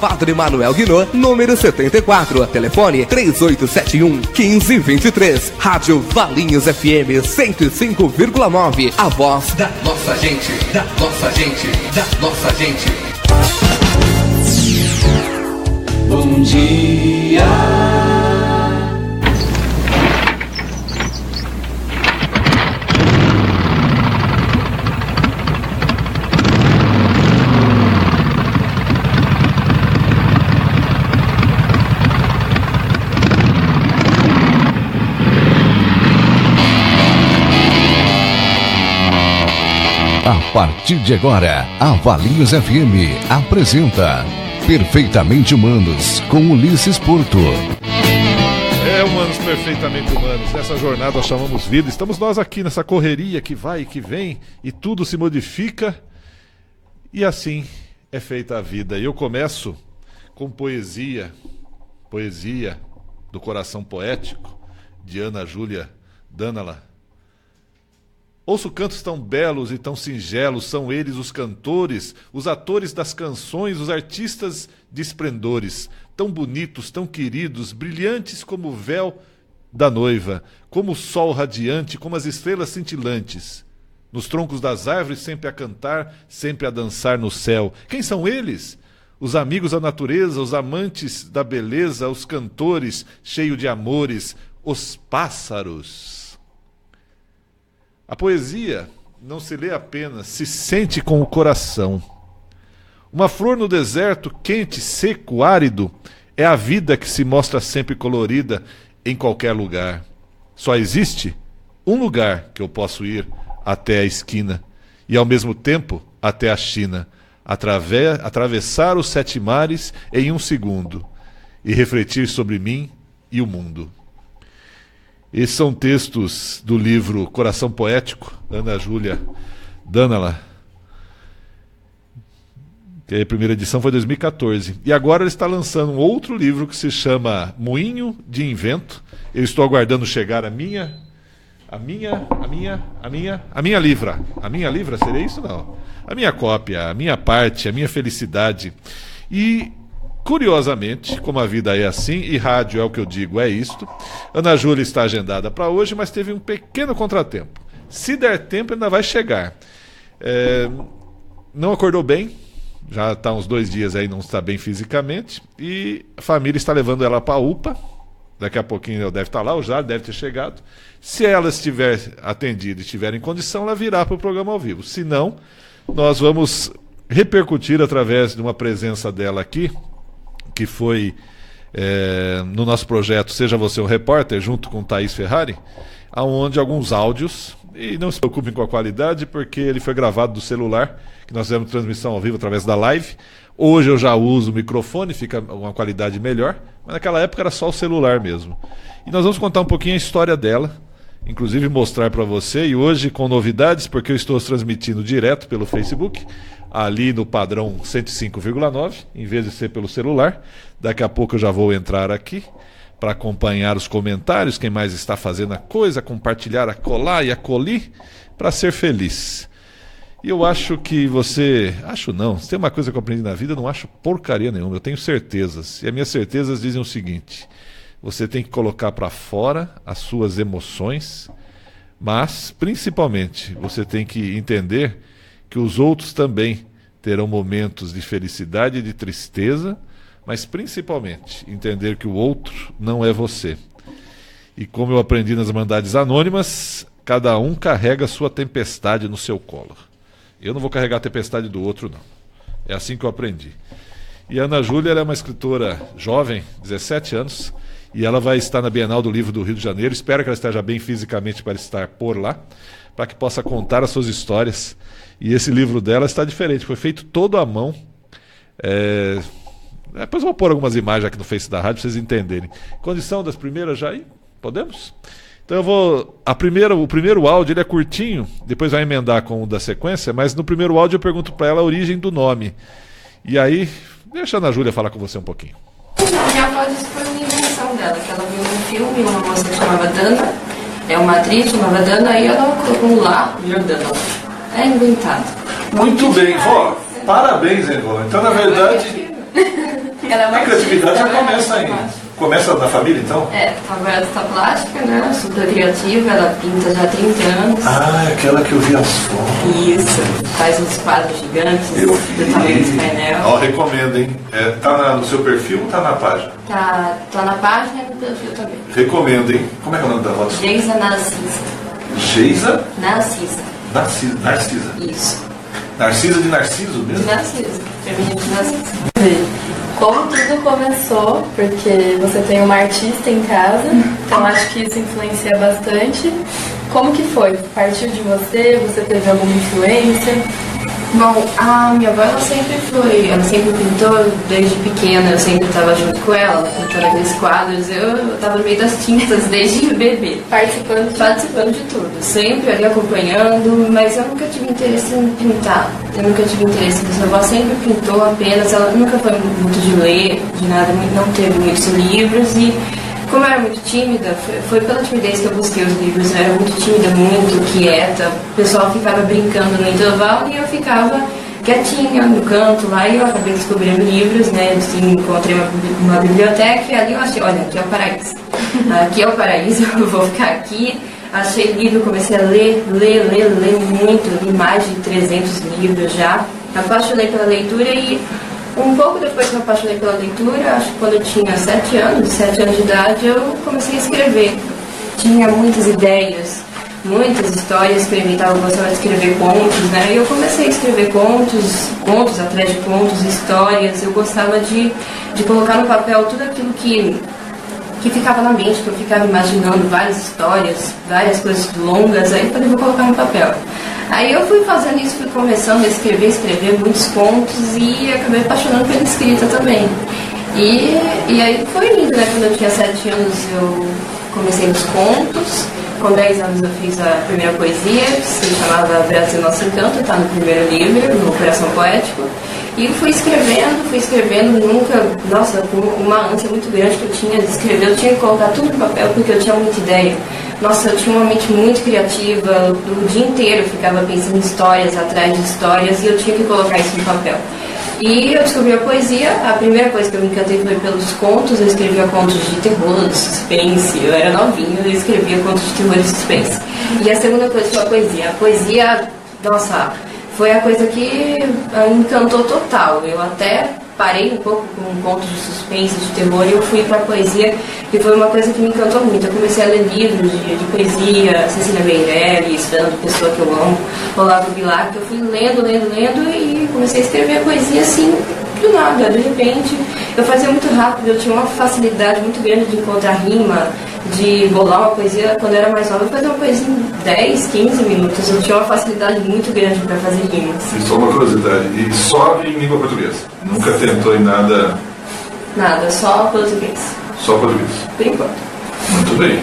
Padre Manuel Guinot, número 74. Telefone 3871-1523. Rádio Valinhos FM 105,9. A voz da nossa gente, da nossa gente, da nossa gente. Bom dia. A partir de agora, a Valinhos FM apresenta Perfeitamente Humanos, com Ulisses Porto. Humanos perfeitamente humanos. Nessa jornada nós chamamos vida. Estamos nós aqui nessa correria que vai e que vem e tudo se modifica. E assim é feita a vida. E eu começo com poesia do coração poético de Ana Júlia Danala. Ouço cantos tão belos e tão singelos, são eles os cantores, os atores das canções, os artistas de esplendores, tão bonitos, tão queridos, brilhantes como o véu da noiva, como o sol radiante, como as estrelas cintilantes. Nos troncos das árvores sempre a cantar, sempre a dançar no céu. Quem são eles? Os amigos da natureza, os amantes da beleza, os cantores cheios de amores, os pássaros. A poesia não se lê apenas, se sente com o coração. Uma flor no deserto, quente, seco, árido, é a vida que se mostra sempre colorida em qualquer lugar. Só existe um lugar que eu posso ir até a esquina e, ao mesmo tempo, até a China, atravessar os 7 mares em 1 segundo e refletir sobre mim e o mundo. Esses são textos do livro Coração Poético, Ana Júlia Danala, que a primeira edição foi em 2014. E agora ele está lançando um outro livro que se chama Moinho de Invento. Eu estou aguardando chegar a minha livra. A minha livra, seria isso? Não. A minha cópia, a minha parte, a minha felicidade. E curiosamente, como a vida é assim, e rádio é o que eu digo, é isto, Ana Júlia está agendada para hoje, mas teve um pequeno contratempo. Se der tempo, ainda vai chegar. Não acordou bem, já está uns 2 dias aí, não está bem fisicamente, e a família está levando ela para a UPA. Daqui a pouquinho ela deve estar lá, ou já deve ter chegado. Se ela estiver atendida e estiver em condição, ela virá para o programa ao vivo. Se não, nós vamos repercutir através de uma presença dela aqui, que foi no nosso projeto Seja Você um Repórter, junto com Thaís Ferrari, onde alguns áudios, e não se preocupem com a qualidade, porque ele foi gravado do celular, que nós fizemos transmissão ao vivo através da live. Hoje eu já uso o microfone, fica uma qualidade melhor, mas naquela época era só o celular mesmo. E nós vamos contar um pouquinho a história dela, inclusive mostrar para você, e hoje com novidades, porque eu estou transmitindo direto pelo Facebook, ali no padrão 105,9, em vez de ser pelo celular. Daqui a pouco eu já vou entrar aqui para acompanhar os comentários, quem mais está fazendo a coisa, compartilhar, a colar e a colir, para ser feliz. E eu acho que você... Acho não, se tem uma coisa que eu aprendi na vida, eu não acho porcaria nenhuma, eu tenho certezas. E as minhas certezas dizem o seguinte: você tem que colocar para fora as suas emoções, mas, principalmente, você tem que entender que os outros também terão momentos de felicidade e de tristeza, mas principalmente entender que o outro não é você. E como eu aprendi nas Irmandades Anônimas, cada um carrega a sua tempestade no seu colo. Eu não vou carregar a tempestade do outro, não. É assim que eu aprendi. E a Ana Júlia é uma escritora jovem, 17 anos, e ela vai estar na Bienal do Livro do Rio de Janeiro. Espero que ela esteja bem fisicamente para estar por lá, para que possa contar as suas histórias. E esse livro dela está diferente, foi feito todo à mão. Depois eu vou pôr algumas imagens aqui no Face da rádio para vocês entenderem. Condição das primeiras já aí? Podemos? Então eu vou... O primeiro áudio ele é curtinho, depois vai emendar com o da sequência, mas no primeiro áudio eu pergunto para ela a origem do nome. E aí, deixa a Ana Júlia falar com você um pouquinho. Minha avó disse que foi uma invenção dela, que ela viu um filme, uma moça que chamava Dana, uma atriz chamava Dana, aí ela colocou lá, Jordana. É inventado. Muito bem, vó. Parabéns, hein, vó. Então, na verdade... Ela é uma A criatividade já artista, começa na família, então? Trabalha com artista plástica, né? Super criativa, ela pinta já há 30 anos. Ah, é aquela que eu vi as fotos. Isso, faz uns quadros gigantes do tamanho do painel. Ó, recomendo, hein? Tá no seu perfil ou tá na página? Tá na página e no perfil também. Recomendo, hein? Como é que é o nome da foto? Geisa Narcisa. Geisa? Narcisa. Narcisa. Isso. Narcisa de Narciso mesmo? De Narcisa. Feminino de Narcisa. Como tudo começou, porque você tem uma artista em casa, então acho que isso influencia bastante. Como que foi? Partiu de você? Você teve alguma influência? Bom, a minha avó, ela sempre pintou desde pequena, eu sempre estava junto com ela, pintando aqueles quadros, eu estava no meio das tintas desde bebê. Participando de tudo, sempre ali acompanhando, mas eu nunca tive interesse em pintar, eu nunca tive interesse nisso. Minha avó sempre pintou apenas, ela nunca foi muito de ler, de nada, não teve muitos livros e como eu era muito tímida, foi pela timidez que eu busquei os livros. Eu era muito tímida, muito quieta. O pessoal ficava brincando no intervalo e eu ficava quietinha no canto lá. E eu acabei descobrindo livros, né? Assim, encontrei uma biblioteca e ali eu achei, olha, aqui é o paraíso. Aqui é o paraíso, eu vou ficar aqui. Achei livro, comecei a ler muito. Li mais de 300 livros já. Apaixonei pela leitura e um pouco depois que eu apaixonei pela leitura, acho que quando eu tinha 7 anos de idade, eu comecei a escrever. Tinha muitas ideias, muitas histórias, eu gostava de escrever contos, né? E eu comecei a escrever contos atrás de contos, histórias. Eu gostava de colocar no papel tudo aquilo que ficava na mente, que eu ficava imaginando várias histórias, várias coisas longas, aí eu falei, vou colocar no papel. Aí eu fui fazendo isso, fui começando a escrever muitos contos e acabei apaixonando pela escrita também. E aí foi indo, né? Quando eu tinha 7 anos eu comecei nos contos, com 10 anos eu fiz a primeira poesia, que se chamava Brasil Nosso Encanto, está no primeiro livro, no Coração Poético. E fui escrevendo, nunca, nossa, com uma ânsia muito grande que eu tinha de escrever, eu tinha que colocar tudo no papel porque eu tinha muita ideia. Nossa, eu tinha uma mente muito criativa, o dia inteiro eu ficava pensando em histórias, atrás de histórias, e eu tinha que colocar isso no papel. E eu descobri a poesia, a primeira coisa que eu me encantei foi pelos contos, eu escrevia contos de terror, de suspense, eu era novinha, eu escrevia contos de terror e suspense. E a segunda coisa foi a poesia. A poesia, nossa, foi a coisa que me encantou total. Eu até parei um pouco com contos de suspense, de terror, e eu fui para a poesia, que foi uma coisa que me encantou muito. Eu comecei a ler livros de poesia, Cecília Meirelles, Fernando Pessoa, que eu amo, Olavo Bilac, que eu fui lendo e comecei a escrever poesia assim, do nada, de repente. Eu fazia muito rápido, eu tinha uma facilidade muito grande de encontrar rima, de bolar uma poesia. Quando eu era mais nova, eu fazia uma poesia em 10, 15 minutos. Eu tinha uma facilidade muito grande para fazer rimas. E só uma curiosidade, e só em língua portuguesa? Nunca tentou em nada? Nada, só português. Só português? Por enquanto. Muito bem.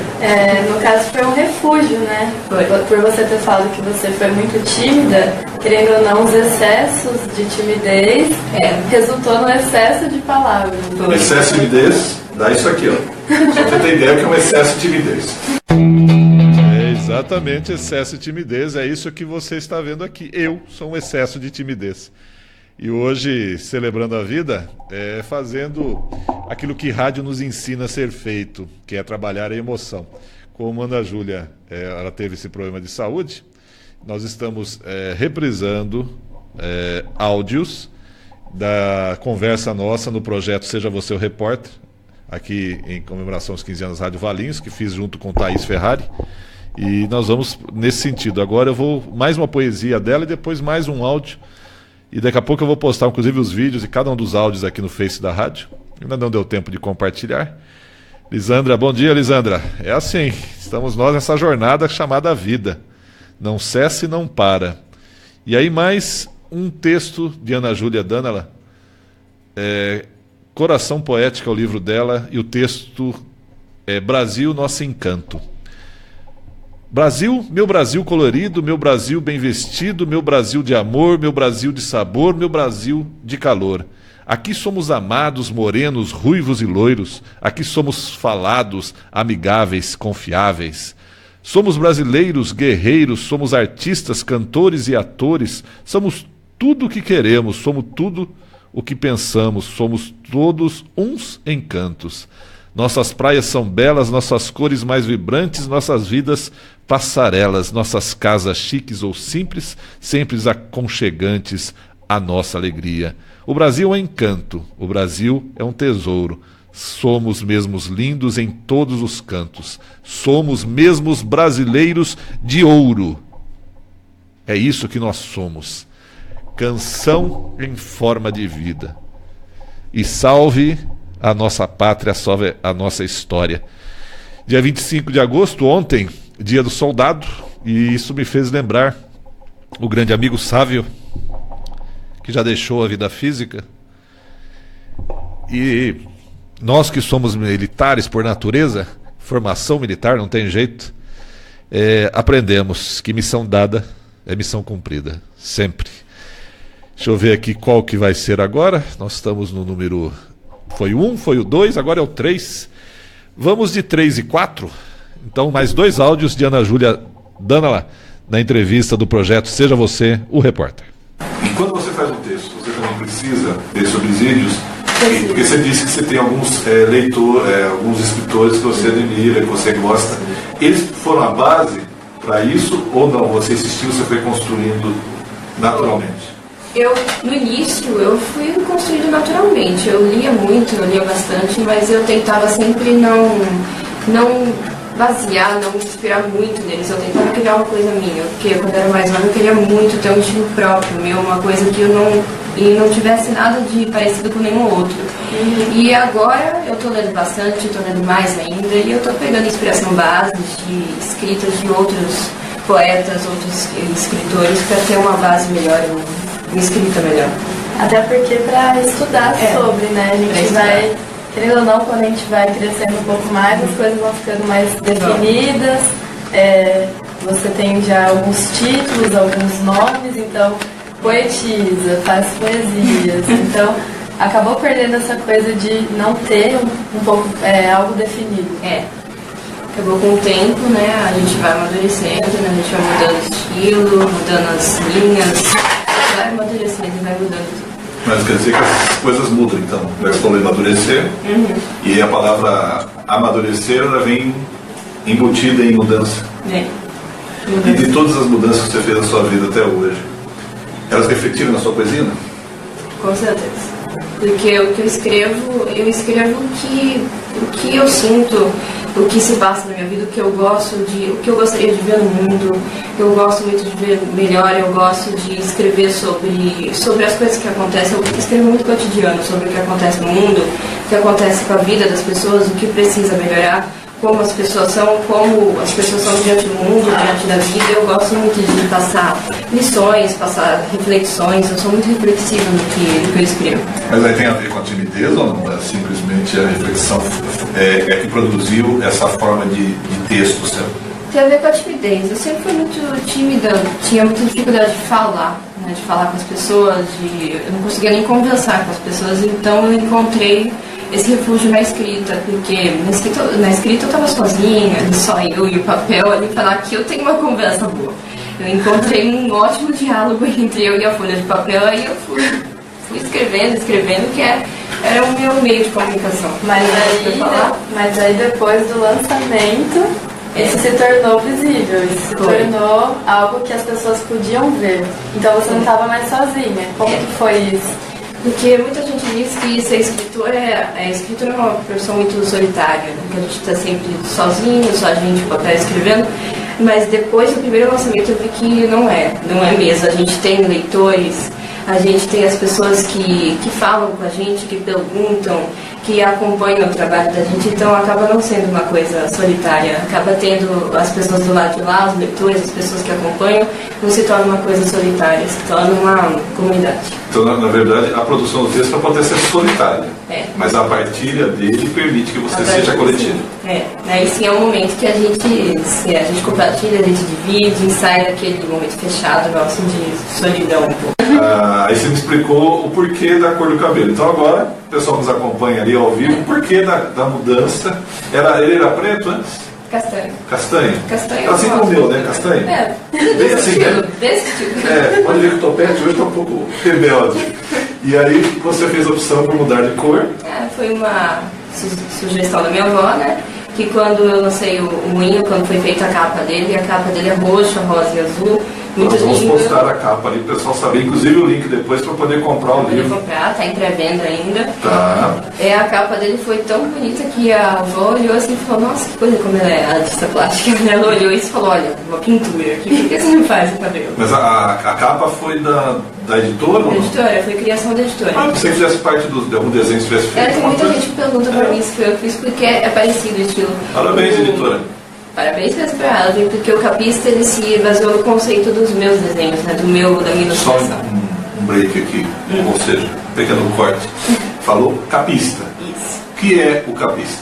No caso foi um refúgio, né? Foi. Por você ter falado que você foi muito tímida, querendo ou não, os excessos de timidez resultou no excesso de palavras. Excesso de timidez, dá isso aqui, ó. Só pra ter ideia que é um excesso de timidez. É exatamente, excesso de timidez, é isso que você está vendo aqui. Eu sou um excesso de timidez. E hoje, celebrando a vida, fazendo aquilo que rádio nos ensina a ser feito, que é trabalhar a emoção. Como a Ana Júlia, ela teve esse problema de saúde, nós estamos reprisando áudios da conversa nossa no projeto Seja Você o Repórter, aqui em comemoração aos 15 anos Rádio Valinhos, que fiz junto com Thaís Ferrari. E nós vamos nesse sentido. Agora eu vou mais uma poesia dela e depois mais um áudio. E daqui a pouco eu vou postar, inclusive, os vídeos e cada um dos áudios aqui no Face da rádio. Ainda não deu tempo de compartilhar. Lisandra, bom dia, Lisandra. É assim, estamos nós nessa jornada chamada vida. Não cessa e não para. E aí mais um texto de Ana Júlia Danala. Coração Poético é o livro dela e o texto é Brasil, Nosso Encanto. Brasil, meu Brasil colorido, meu Brasil bem vestido, meu Brasil de amor, meu Brasil de sabor, meu Brasil de calor. Aqui somos amados, morenos, ruivos e loiros. Aqui somos falados, amigáveis, confiáveis. Somos brasileiros, guerreiros, somos artistas, cantores e atores. Somos tudo o que queremos, somos tudo o que pensamos, somos todos uns encantos. Nossas praias são belas, nossas cores mais vibrantes, nossas vidas passarelas, nossas casas chiques ou simples, sempre aconchegantes à nossa alegria. O Brasil é um encanto, o Brasil é um tesouro. Somos mesmos lindos em todos os cantos. Somos mesmos brasileiros de ouro. É isso que nós somos. Canção em forma de vida. E salve a nossa pátria, salve a nossa história. Dia 25 de agosto, ontem, dia do soldado, e isso me fez lembrar o grande amigo Sávio, que já deixou a vida física. E nós que somos militares por natureza, formação militar, não tem jeito, aprendemos que missão dada é missão cumprida, sempre. Deixa eu ver aqui qual que vai ser agora. Nós estamos no número... Foi o 1, foi o 2, agora é o 3. Vamos de 3 e 4. Então, mais 2 áudios de Ana Júlia Danala na entrevista do projeto Seja Você o Repórter. E quando você faz um texto, você também precisa ter subsídios? Porque você disse que você tem alguns alguns escritores que você admira, que você gosta. Eles foram a base para isso ou não? Você insistiu, você foi construindo naturalmente? No início, eu fui construindo naturalmente. Eu lia muito, eu lia bastante, mas eu tentava sempre não basear, não me inspirar muito neles. Eu tentava criar uma coisa minha, porque quando eu era mais nova eu queria muito ter um estilo próprio meu, uma coisa que eu não tivesse nada de parecido com nenhum outro. E agora eu tô lendo bastante, tô lendo mais ainda, e eu tô pegando inspiração base de escritas de outros poetas, outros escritores, para ter uma base melhor, uma escrita melhor. Até porque para estudar sobre, né? A gente vai, querendo ou não, quando a gente vai crescendo um pouco mais, as coisas vão ficando mais definidas. Você tem já alguns títulos, alguns nomes, então poetiza, faz poesias. Então acabou perdendo essa coisa de não ter um pouco algo definido. Acabou com o tempo, né? A gente vai amadurecendo, né? A gente vai mudando o estilo, mudando as linhas. Vai amadurecendo e vai mudando tudo. Mas quer dizer que as coisas mudam, então. Você falou amadurecer, e a palavra amadurecer, ela vem embutida em mudança. E de todas as mudanças que você fez na sua vida até hoje, elas refletiram na sua poesia, não? Com certeza. Porque o que eu escrevo o que eu sinto, o que se passa na minha vida, o que eu gostaria de ver no mundo. Eu gosto muito de ver melhor, eu gosto de escrever sobre as coisas que acontecem. Eu escrevo muito cotidiano sobre o que acontece no mundo, o que acontece com a vida das pessoas, o que precisa melhorar, como as pessoas são diante do mundo, diante da vida. Eu gosto muito de passar lições, passar reflexões. Eu sou muito reflexiva no que eu escrevo. Mas aí tem a ver com a timidez ou não? É simplesmente a reflexão que produziu essa forma de texto seu? Tem a ver com a timidez. Eu sempre fui muito tímida, tinha muita dificuldade de falar, né, de falar com as pessoas, eu não conseguia nem conversar com as pessoas, então eu encontrei esse refúgio na escrita, porque na escrita eu estava sozinha, só eu e o papel, ali falar que eu tenho uma conversa boa. Eu encontrei um ótimo diálogo entre eu e a folha de papel, aí eu fui escrevendo, que era o meu meio de comunicação. Mas aí depois do lançamento, isso se tornou visível, isso se tornou algo que as pessoas podiam ver. Então você não estava mais sozinha. Como que foi isso? Porque muita gente diz que ser escritor escritor é uma profissão muito solitária, né? Que a gente está sempre sozinho, só a gente papel escrevendo. Mas depois do primeiro lançamento eu vi que não é mesmo. A gente tem leitores, a gente tem as pessoas que falam com a gente, que perguntam, que acompanham o trabalho da gente, então acaba não sendo uma coisa solitária, acaba tendo as pessoas do lado de lá, os leitores, as pessoas que acompanham, não se torna uma coisa solitária, se torna uma comunidade. Então, na verdade, a produção do texto pode ser solitária, mas a partilha dele permite que você seja coletivo. Aí sim é um momento que a gente compartilha, a gente divide, sai daquele momento fechado nosso de solidão um pouco. Aí você me explicou o porquê da cor do cabelo. Então agora, o pessoal que nos acompanha ali ao vivo, o porquê da mudança. Ele era preto antes? Castanho. Castanho. Assim como o meu, né? Castanho. Desse estilo. Pode ver que o topete hoje está um pouco rebelde. E aí você fez a opção por mudar de cor. Foi uma sugestão da minha avó, né? Que quando eu lancei o Moinho, quando foi feita a capa dele é roxa, rosa e azul. Muito Nós vamos lindo. postar a capa ali para o pessoal saber, inclusive o link depois para poder comprar o livro. Comprar, tá em pré-venda ainda. Tá. A capa dele foi tão bonita que a avó olhou assim e falou, nossa, que coisa, como ela é artista plástica. Ela olhou e falou, olha, uma pintura aqui, por que você não faz o cabelo? Mas a capa foi da editora? Da editora, foi criação da editora. Se você fizesse parte de algum desenho, se tivesse feito. Tem muita gente que pergunta pra mim se foi eu que fiz, porque é parecido o estilo. Parabéns, editora. Parabéns mesmo pra ela, porque o capista ele se baseou no conceito dos meus desenhos, né? Da minha ilustração. Só um break aqui, ou seja, um pequeno corte. Falou capista. Isso. O que é o capista?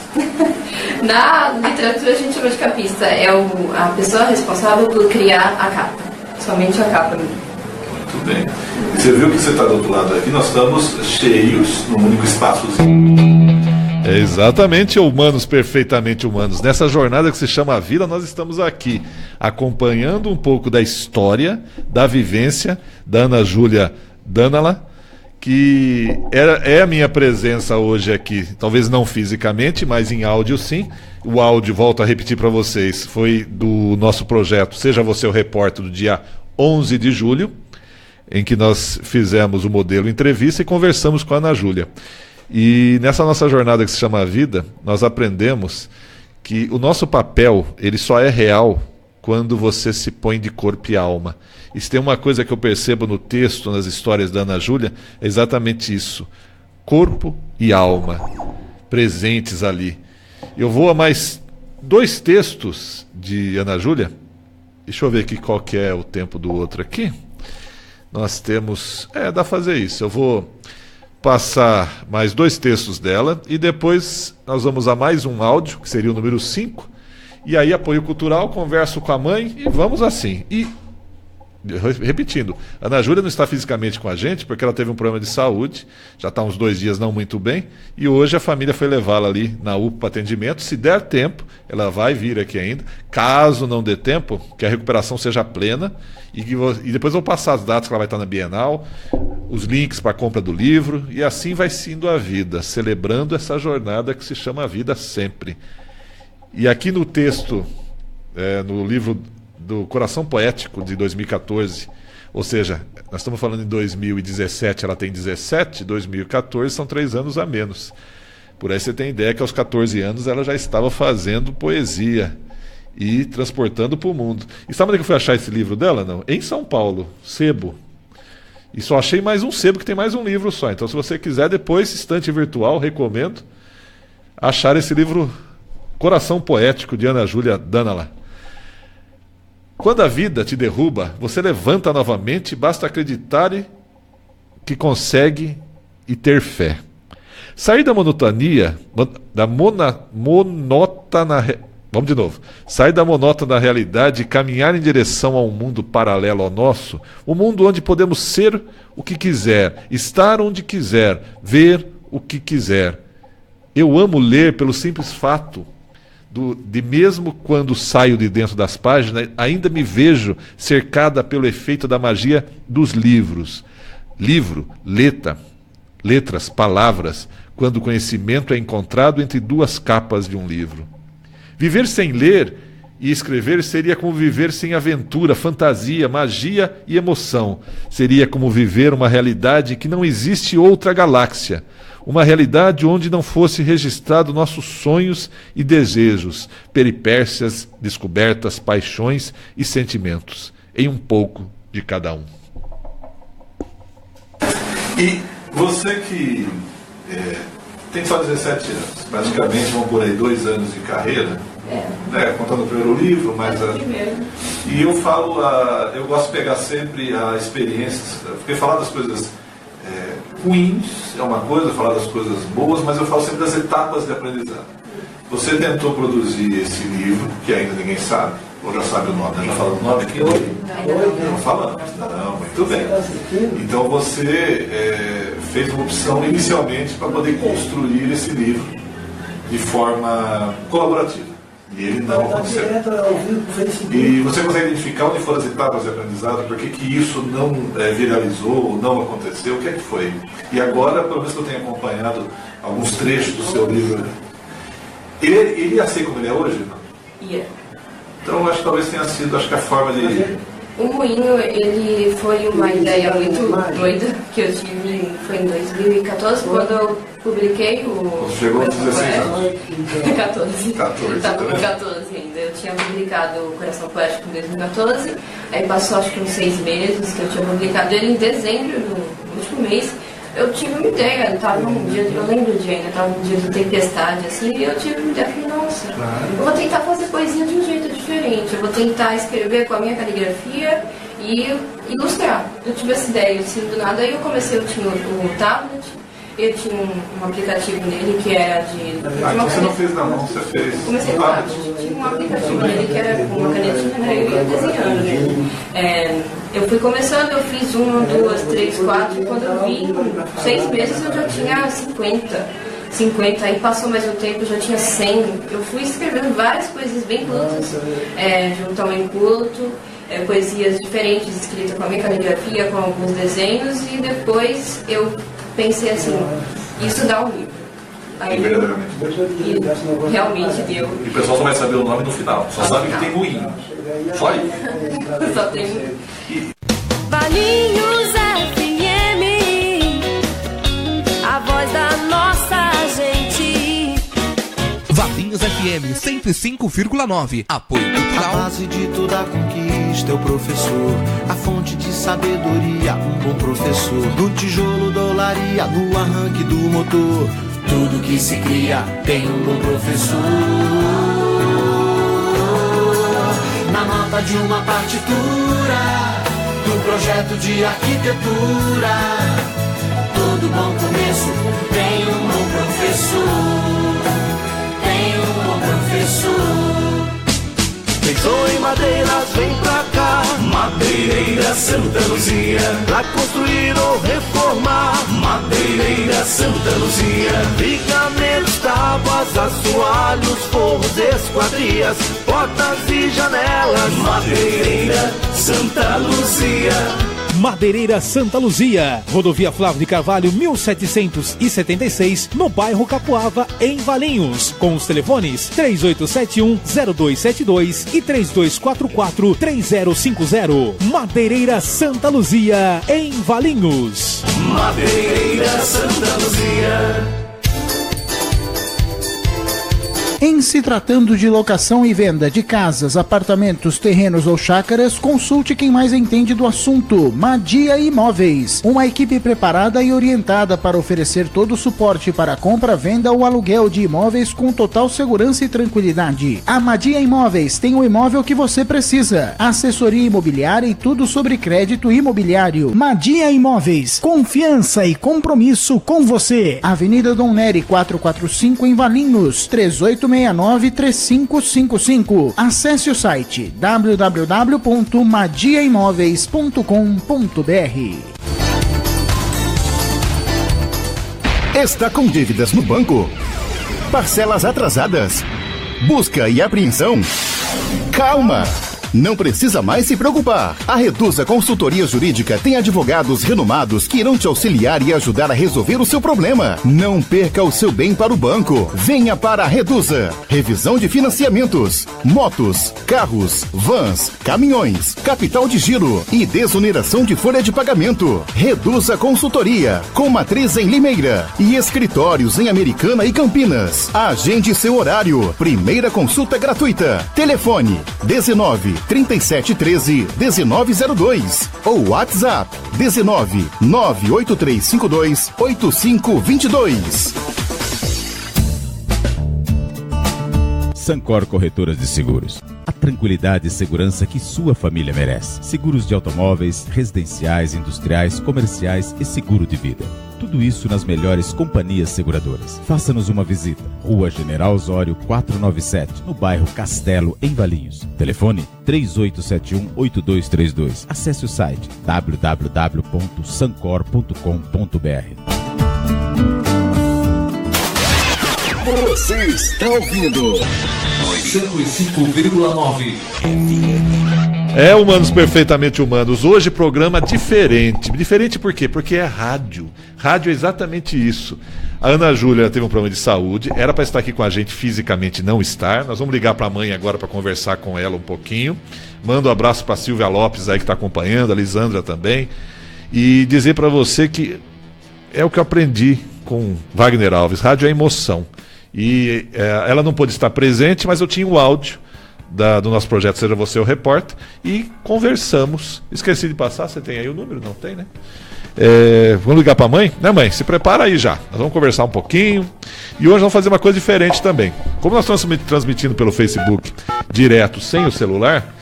Na literatura a gente chama de capista, é a pessoa responsável por criar a capa. Somente a capa. Muito bem. E você viu que você está do outro lado aqui, nós estamos cheios num único espaçozinho. É exatamente, humanos, perfeitamente humanos. Nessa jornada que se chama a vida, nós estamos aqui acompanhando um pouco da história, da vivência da Ana Júlia Danala, que é a minha presença hoje aqui, talvez não fisicamente, mas em áudio sim. O áudio, volto a repetir para vocês, foi do nosso projeto Seja Você o Repórter, do dia 11 de julho, em que nós fizemos o modelo entrevista e conversamos com a Ana Júlia. E nessa nossa jornada que se chama a vida, nós aprendemos que o nosso papel, ele só é real quando você se põe de corpo e alma. E se tem uma coisa que eu percebo no texto, nas histórias da Ana Júlia, é exatamente isso. Corpo e alma, presentes ali. Eu vou a mais 2 textos de Ana Júlia. Deixa eu ver aqui qual que é o tempo do outro aqui. Nós temos... dá pra fazer isso. Eu vou passar mais 2 textos dela e depois nós vamos a mais um áudio, que seria o número 5, e aí apoio cultural, converso com a mãe e vamos assim. E, repetindo, a Ana Júlia não está fisicamente com a gente porque ela teve um problema de saúde, já está uns 2 dias não muito bem, e hoje a família foi levá-la ali na UPA para atendimento. Se der tempo, ela vai vir aqui ainda. Caso não dê tempo, que a recuperação seja plena, e depois eu vou passar as datas que ela vai estar na Bienal, os links para a compra do livro, e assim vai sendo a vida, celebrando essa jornada que se chama a vida sempre. E aqui no texto, no livro do Coração Poético de 2014, ou seja, nós estamos falando em 2017, ela tem 17, 2014 são 3 anos a menos. Por aí você tem ideia que aos 14 anos ela já estava fazendo poesia e transportando para o mundo. E sabe onde que eu fui achar esse livro dela? Não? Em São Paulo, Sebo. E só achei mais um sebo que tem mais um livro só. Então, se você quiser, depois, estante virtual, recomendo achar esse livro Coração Poético de Ana Júlia Danala. Quando a vida te derruba, você levanta novamente, basta acreditar que consegue e ter fé. Sair da monotonia, vamos de novo. Sair da monótona realidade e caminhar em direção a um mundo paralelo ao nosso, um mundo onde podemos ser o que quiser, estar onde quiser, ver o que quiser. Eu amo ler pelo simples fato de mesmo quando saio de dentro das páginas, ainda me vejo cercada pelo efeito da magia dos livros. Livro, letras, palavras, quando o conhecimento é encontrado entre 2 capas de um livro. Viver sem ler e escrever seria como viver sem aventura, fantasia, magia e emoção. Seria como viver uma realidade que não existe outra galáxia. Uma realidade onde não fosse registrado nossos sonhos e desejos, peripécias, descobertas, paixões e sentimentos, em um pouco de cada um. E você que tem só 17 anos, praticamente vão por aí 2 anos de carreira, contando o primeiro livro, mas e eu falo, eu gosto de pegar sempre a experiência, porque falar das coisas ruins é uma coisa, falar das coisas boas, mas eu falo sempre das etapas de aprendizado. Você tentou produzir esse livro, que ainda ninguém sabe, ou já sabe o nome, já falando o nome aqui? Não falamos. Não, muito bem. Então você fez uma opção inicialmente para poder construir esse livro de forma colaborativa. E ele não aconteceu. E você consegue identificar onde foram as etapas de aprendizado? Por que isso não viralizou, não aconteceu? O que é que foi? E agora, pelo menos que eu tenho acompanhado alguns trechos do seu livro, ele ia ser como ele é hoje? Ia. Então, acho que talvez tenha sido, acho que a forma de... O moinho, ele foi uma ideia muito doida que eu tive, foi em 2014, quando eu publiquei o... Você chegou aos 16 anos? 14. 14. Estava com 14 ainda. Eu tinha publicado o Coração Poético em 2014, aí passou acho que uns 6 meses que eu tinha publicado ele em dezembro, no último mês. Eu tive uma ideia, estava num dia, eu lembro o dia ainda, estava num dia de tempestade assim, e eu tive uma ideia, falei, nossa, eu vou tentar fazer poesia de um jeito diferente, eu vou tentar escrever com a minha caligrafia e ilustrar. Eu tive essa ideia, assim, do nada, aí eu comecei, eu tinha o tablet, eu tinha um aplicativo nele que era de... então você não fez na mão, você fez... Comecei no tablet, tinha um aplicativo nele que era com uma canetinha, né, eu ia desenhando nele. Eu fui começando, eu fiz 1, 2, 3, 4, e quando eu vi, em 6 meses eu já tinha 50, aí passou mais um tempo, eu já tinha 100. Eu fui escrevendo várias coisas bem curtas, junto ao Inculto, poesias diferentes, escritas com a minha caligrafia, com alguns desenhos, e depois eu pensei assim, isso dá um livro. Aí, e realmente deu. E o pessoal só vai saber o nome no final, só sabe que tem moinho. Só isso. Só tem... Valinhos FM, a voz da nossa gente. Valinhos FM 105,9. Apoio cultural. A base de toda conquista é o professor, a fonte de sabedoria, um bom professor. No tijolo da olaria, no arranque do motor, tudo que se cria tem um bom professor. Na nota de uma partitura, do projeto de arquitetura, todo bom começo tem um bom professor, tem um bom professor. Pensou em madeiras, vem pra cá, Madeireira Santa Luzia, pra construir ou reformar, Madeireira Santa Luzia. Vigamentos, tábuas, assoalhos, forros, esquadrias, portas e janelas, Madeireira Santa Luzia. Madeireira Santa Luzia, Rodovia Flávio de Carvalho 1776, no bairro Capuava, em Valinhos, com os telefones 3871-0272 e 3244-3050. Madeireira Santa Luzia, em Valinhos. Madeireira Santa Luzia. Em se tratando de locação e venda de casas, apartamentos, terrenos ou chácaras, consulte quem mais entende do assunto. Madia Imóveis, uma equipe preparada e orientada para oferecer todo o suporte para a compra, venda ou aluguel de imóveis com total segurança e tranquilidade. A Madia Imóveis tem o imóvel que você precisa. Assessoria imobiliária e tudo sobre crédito imobiliário. Madia Imóveis, confiança e compromisso com você. Avenida Dom Nery 445 em Valinhos, 3869-3555. Acesse o site www.madiaimoveis.com.br. Está com dívidas no banco? Parcelas atrasadas? Busca e apreensão? Calma! Não precisa mais se preocupar. A Reduza Consultoria Jurídica tem advogados renomados que irão te auxiliar e ajudar a resolver o seu problema. Não perca o seu bem para o banco. Venha para a Reduza. Revisão de financiamentos, motos, carros, vans, caminhões, capital de giro e desoneração de folha de pagamento. Reduza Consultoria, com matriz em Limeira e escritórios em Americana e Campinas. Agende seu horário. Primeira consulta gratuita. Telefone 19-3713-1902 ou WhatsApp 19-98352-8522. Sancor Corretoras de Seguros. A tranquilidade e segurança que sua família merece. Seguros de automóveis, residenciais, industriais, comerciais e seguro de vida. Tudo isso nas melhores companhias seguradoras. Faça-nos uma visita. Rua General Osório 497, no bairro Castelo, em Valinhos. Telefone 3871-8232. Acesse o site www.sancor.com.br. Você está ouvindo 105,9. Humanos Perfeitamente Humanos. Hoje programa diferente. Diferente por quê? Porque é rádio. Rádio é exatamente isso. A Ana Júlia teve um problema de saúde, era para estar aqui com a gente, fisicamente não estar. Nós vamos ligar para a mãe agora para conversar com ela um pouquinho. Manda um abraço para Silvia Lopes aí que está acompanhando, a Lisandra também. E dizer para você que é o que eu aprendi com Wagner Alves. Rádio é emoção. E ela não pôde estar presente, mas eu tinha o áudio do nosso projeto Seja Você o Repórter e conversamos. Esqueci de passar, você tem aí o número? Não tem, né? Vamos ligar para a mãe? Né, mãe? Se prepara aí já. Nós vamos conversar um pouquinho. E hoje vamos fazer uma coisa diferente também. Como nós estamos transmitindo pelo Facebook direto, sem o celular,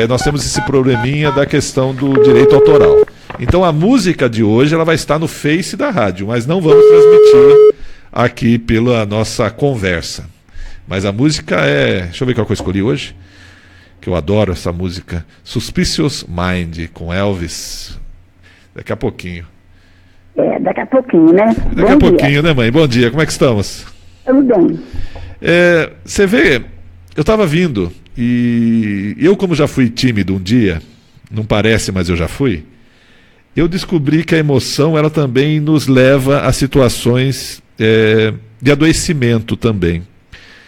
nós temos esse probleminha da questão do direito autoral. Então a música de hoje ela vai estar no Face da rádio, mas não vamos transmiti-la aqui pela nossa conversa. Mas a música deixa eu ver qual que eu escolhi hoje, que eu adoro essa música, Suspicious Mind, com Elvis. Daqui a pouquinho. Daqui a pouquinho, né? Daqui a pouquinho, né, mãe? Bom dia, como é que estamos? Tudo bem. Você vê, eu estava vindo, e eu, como já fui tímido um dia, não parece, mas eu já fui, eu descobri que a emoção, ela também nos leva a situações de adoecimento também.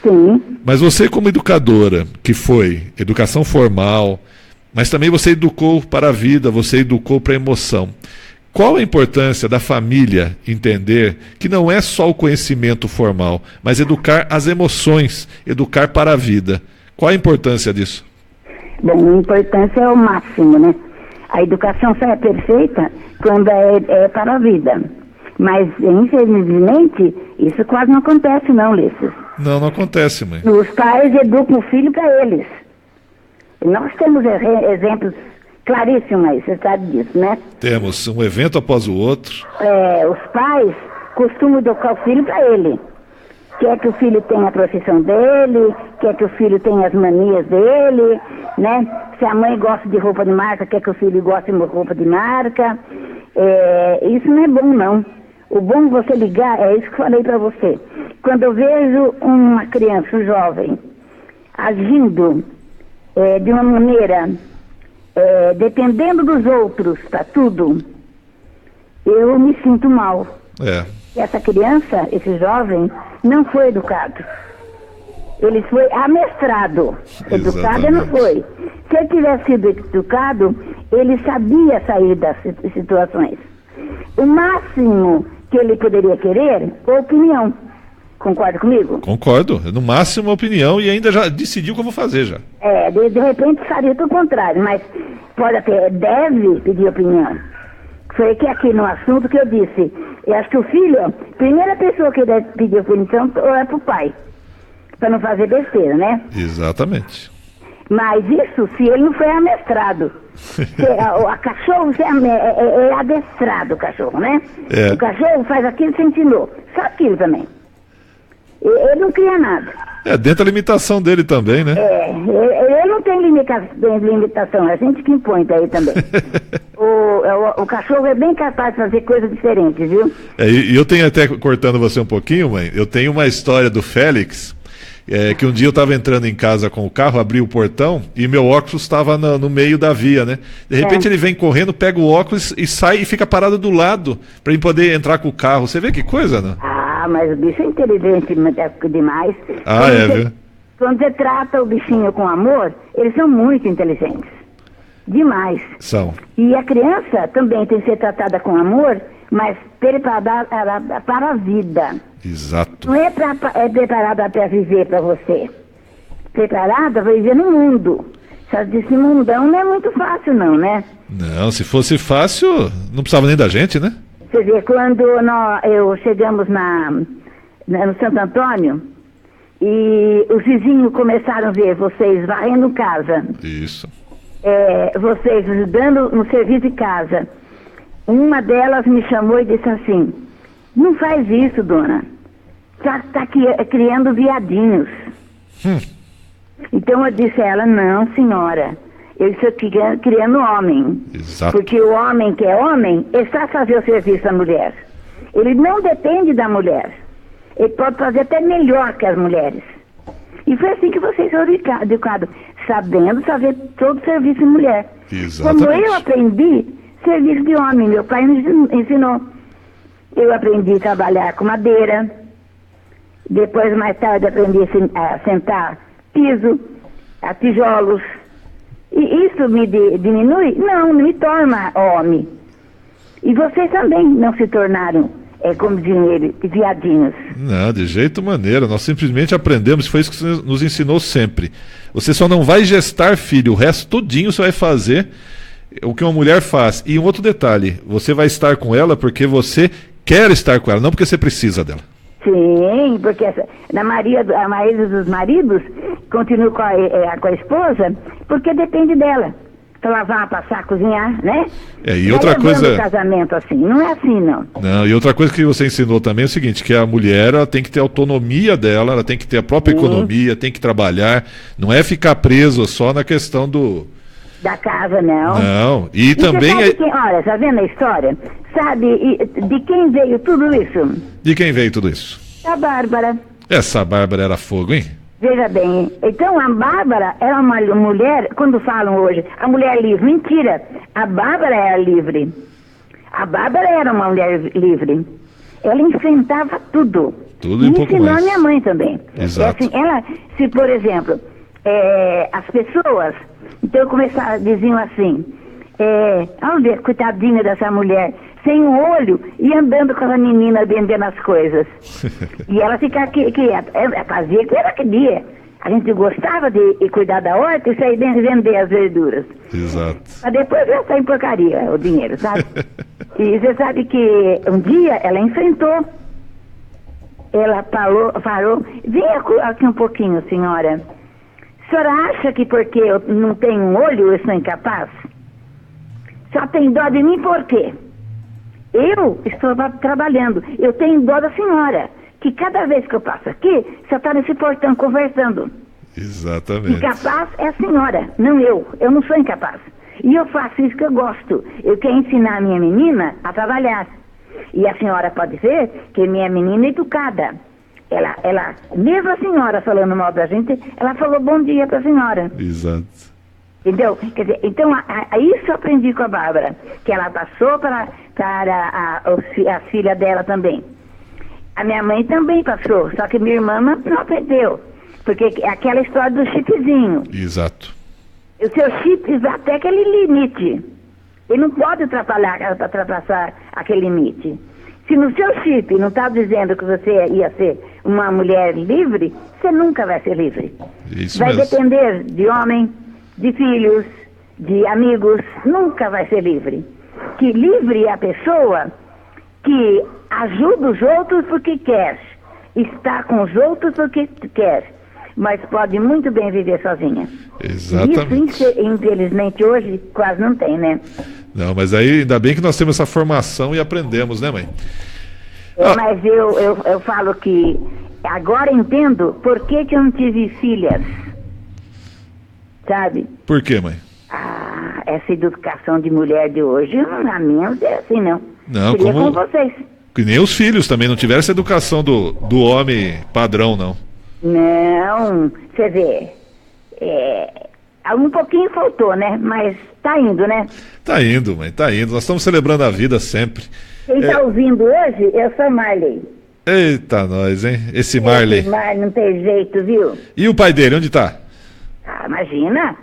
Sim. Mas você, como educadora, que foi educação formal, mas também você educou para a vida, você educou para a emoção. Qual a importância da família entender que não é só o conhecimento formal, mas educar as emoções, educar para a vida? Qual a importância disso? Bom, a importância é o máximo, né? A educação só é perfeita quando é para a vida. Mas, infelizmente, isso quase não acontece não, Ulisses. Não acontece, mãe. Os pais educam o filho para eles. Nós temos exemplos claríssimos aí, você sabe disso, né? Temos um evento após o outro. Os pais costumam educar o filho para ele. Quer que o filho tenha a profissão dele, quer que o filho tenha as manias dele, né? Se a mãe gosta de roupa de marca, quer que o filho goste de roupa de marca. Isso não é bom, não. O bom você ligar, é isso que eu falei para você. Quando eu vejo uma criança, um jovem, agindo de uma maneira, dependendo dos outros para tudo, eu me sinto mal. Essa criança, esse jovem, não foi educado. Ele foi amestrado. Educado ele não foi. Se ele tivesse sido educado, ele sabia sair das situações. O máximo que ele poderia querer é opinião. Concorda comigo? Concordo. No máximo a opinião e ainda já decidiu o que eu vou fazer já. De repente faria tudo o contrário, mas deve pedir opinião. Foi aqui no assunto que eu disse. Eu acho que o filho, a primeira pessoa que deve pedir opinião é pro pai. Para não fazer besteira, né? Exatamente. Mas isso, se ele não foi amestrado. A cachorro é adestrado, o cachorro, né? O cachorro faz aquilo que você ensinou. Só aquilo também. Ele não cria nada. Dentro da limitação dele também, né? Ele não tem limitação, é a gente que impõe daí também. O cachorro é bem capaz de fazer coisas diferentes, viu? E eu tenho até, cortando você um pouquinho, mãe, eu tenho uma história do Félix, que um dia eu estava entrando em casa com o carro, abri o portão e meu óculos estava no meio da via, né? De repente ele vem correndo, pega o óculos e sai e fica parado do lado para ele poder entrar com o carro. Você vê que coisa, né? Mas o bicho é inteligente demais. Viu? Quando você trata o bichinho com amor, eles são muito inteligentes. Demais. São. E a criança também tem que ser tratada com amor, mas preparada para a vida. Exato. Não é preparada para viver para você. Preparada para viver no mundo. Esse mundão não é muito fácil não, né? Não, se fosse fácil, não precisava nem da gente, né? Você vê, quando chegamos no Santo Antônio, e os vizinhos começaram a ver vocês varrendo casa. Isso. Vocês ajudando no serviço de casa. Uma delas me chamou e disse assim: não faz isso, dona. Tá criando viadinhos. Então eu disse a ela: não, senhora. Eu estou criando homem. Exato. Porque o homem que é homem, ele sabe fazer o serviço da mulher. Ele não depende da mulher. ele pode fazer até melhor que as mulheres. E foi assim que vocês foram educados, sabendo fazer todo o serviço de mulher. Exatamente. Como eu aprendi serviço de homem, meu pai me ensinou. Eu aprendi a trabalhar com madeira, depois mais tarde aprendi a sentar piso, a tijolos. E isso me diminui? Não me torna homem. E vocês também não se tornaram, como dizem eles, viadinhos. Não, de jeito maneira. Nós simplesmente aprendemos, foi isso que você nos ensinou sempre. Você só não vai gestar filho, o resto tudinho você vai fazer o que uma mulher faz. E um outro detalhe, você vai estar com ela porque você quer estar com ela, não porque você precisa dela. Sim, porque a maioria dos maridos continuam com a esposa porque depende dela. Pra lavar, passar, cozinhar, né? E outra coisa... casamento assim, não é assim, não. Não, e outra coisa que você ensinou também é o seguinte, que a mulher ela tem que ter a autonomia dela, ela tem que ter a própria economia, tem que trabalhar, não é ficar preso só na questão da casa, não. Não, e também... Olha, tá vendo a história? Sabe de quem veio tudo isso? De quem veio tudo isso? Da Bárbara. Essa Bárbara era fogo, hein? Veja bem, então a Bárbara era uma mulher, quando falam hoje, a mulher livre, mentira, a Bárbara era livre. A Bárbara era uma mulher livre. Ela enfrentava tudo. Tudo e um pouco mais. Ensinou a minha mãe também. Exato. Se por exemplo, as pessoas, então diziam assim, olha, coitadinha dessa mulher, sem um olho e andando com a menina vendendo as coisas. E ela ficava quieta. Fazia o que ela queria. A gente gostava de cuidar da horta e sair vender as verduras. Exato. Mas depois gastar em porcaria o dinheiro, sabe? E você sabe que um dia ela enfrentou. Ela falou, venha aqui um pouquinho, senhora. A senhora acha que porque eu não tenho um olho eu sou incapaz? Só tem dó de mim por quê? Eu estou trabalhando, eu tenho dó da senhora, que cada vez que eu passo aqui, você está nesse portão conversando. Exatamente. Incapaz é a senhora, não eu não sou incapaz. E eu faço isso que eu gosto, eu quero ensinar a minha menina a trabalhar. E a senhora pode ver que minha menina é educada. Ela, mesmo a senhora falando mal da gente, ela falou bom dia para a senhora. Exato. Entendeu? Quer dizer, então, isso eu aprendi com a Bárbara, que ela passou para a filha dela também. A minha mãe também passou, só que minha irmã não aprendeu, porque é aquela história do chipzinho. Exato. O seu chip vai até aquele limite. Ele não pode ultrapassar aquele limite. Se no seu chip não está dizendo que você ia ser uma mulher livre, você nunca vai ser livre. Isso vai mesmo. Depender de homem, de filhos, de amigos, nunca vai ser livre. Que livre é a pessoa que ajuda os outros porque quer, está com os outros porque quer, mas pode muito bem viver sozinha. Exatamente. Isso, infelizmente, hoje quase não tem, né? Não, mas aí ainda bem que nós temos essa formação e aprendemos, né, mãe? Mas eu falo que agora entendo por que eu não tive filhas. Sabe? Por quê, mãe? Essa educação de mulher de hoje, a minha não é assim, não. Não, seria como com vocês. Que nem os filhos também não tiveram essa educação do homem padrão, não. Não, você vê. Um pouquinho faltou, né? Mas tá indo, né? Tá indo, mãe, tá indo. Nós estamos celebrando a vida sempre. Quem tá ouvindo hoje, eu sou Marley. Eita, nós, hein? Esse Marley. Esse Marley não tem jeito, viu? E o pai dele, onde tá? Imagina,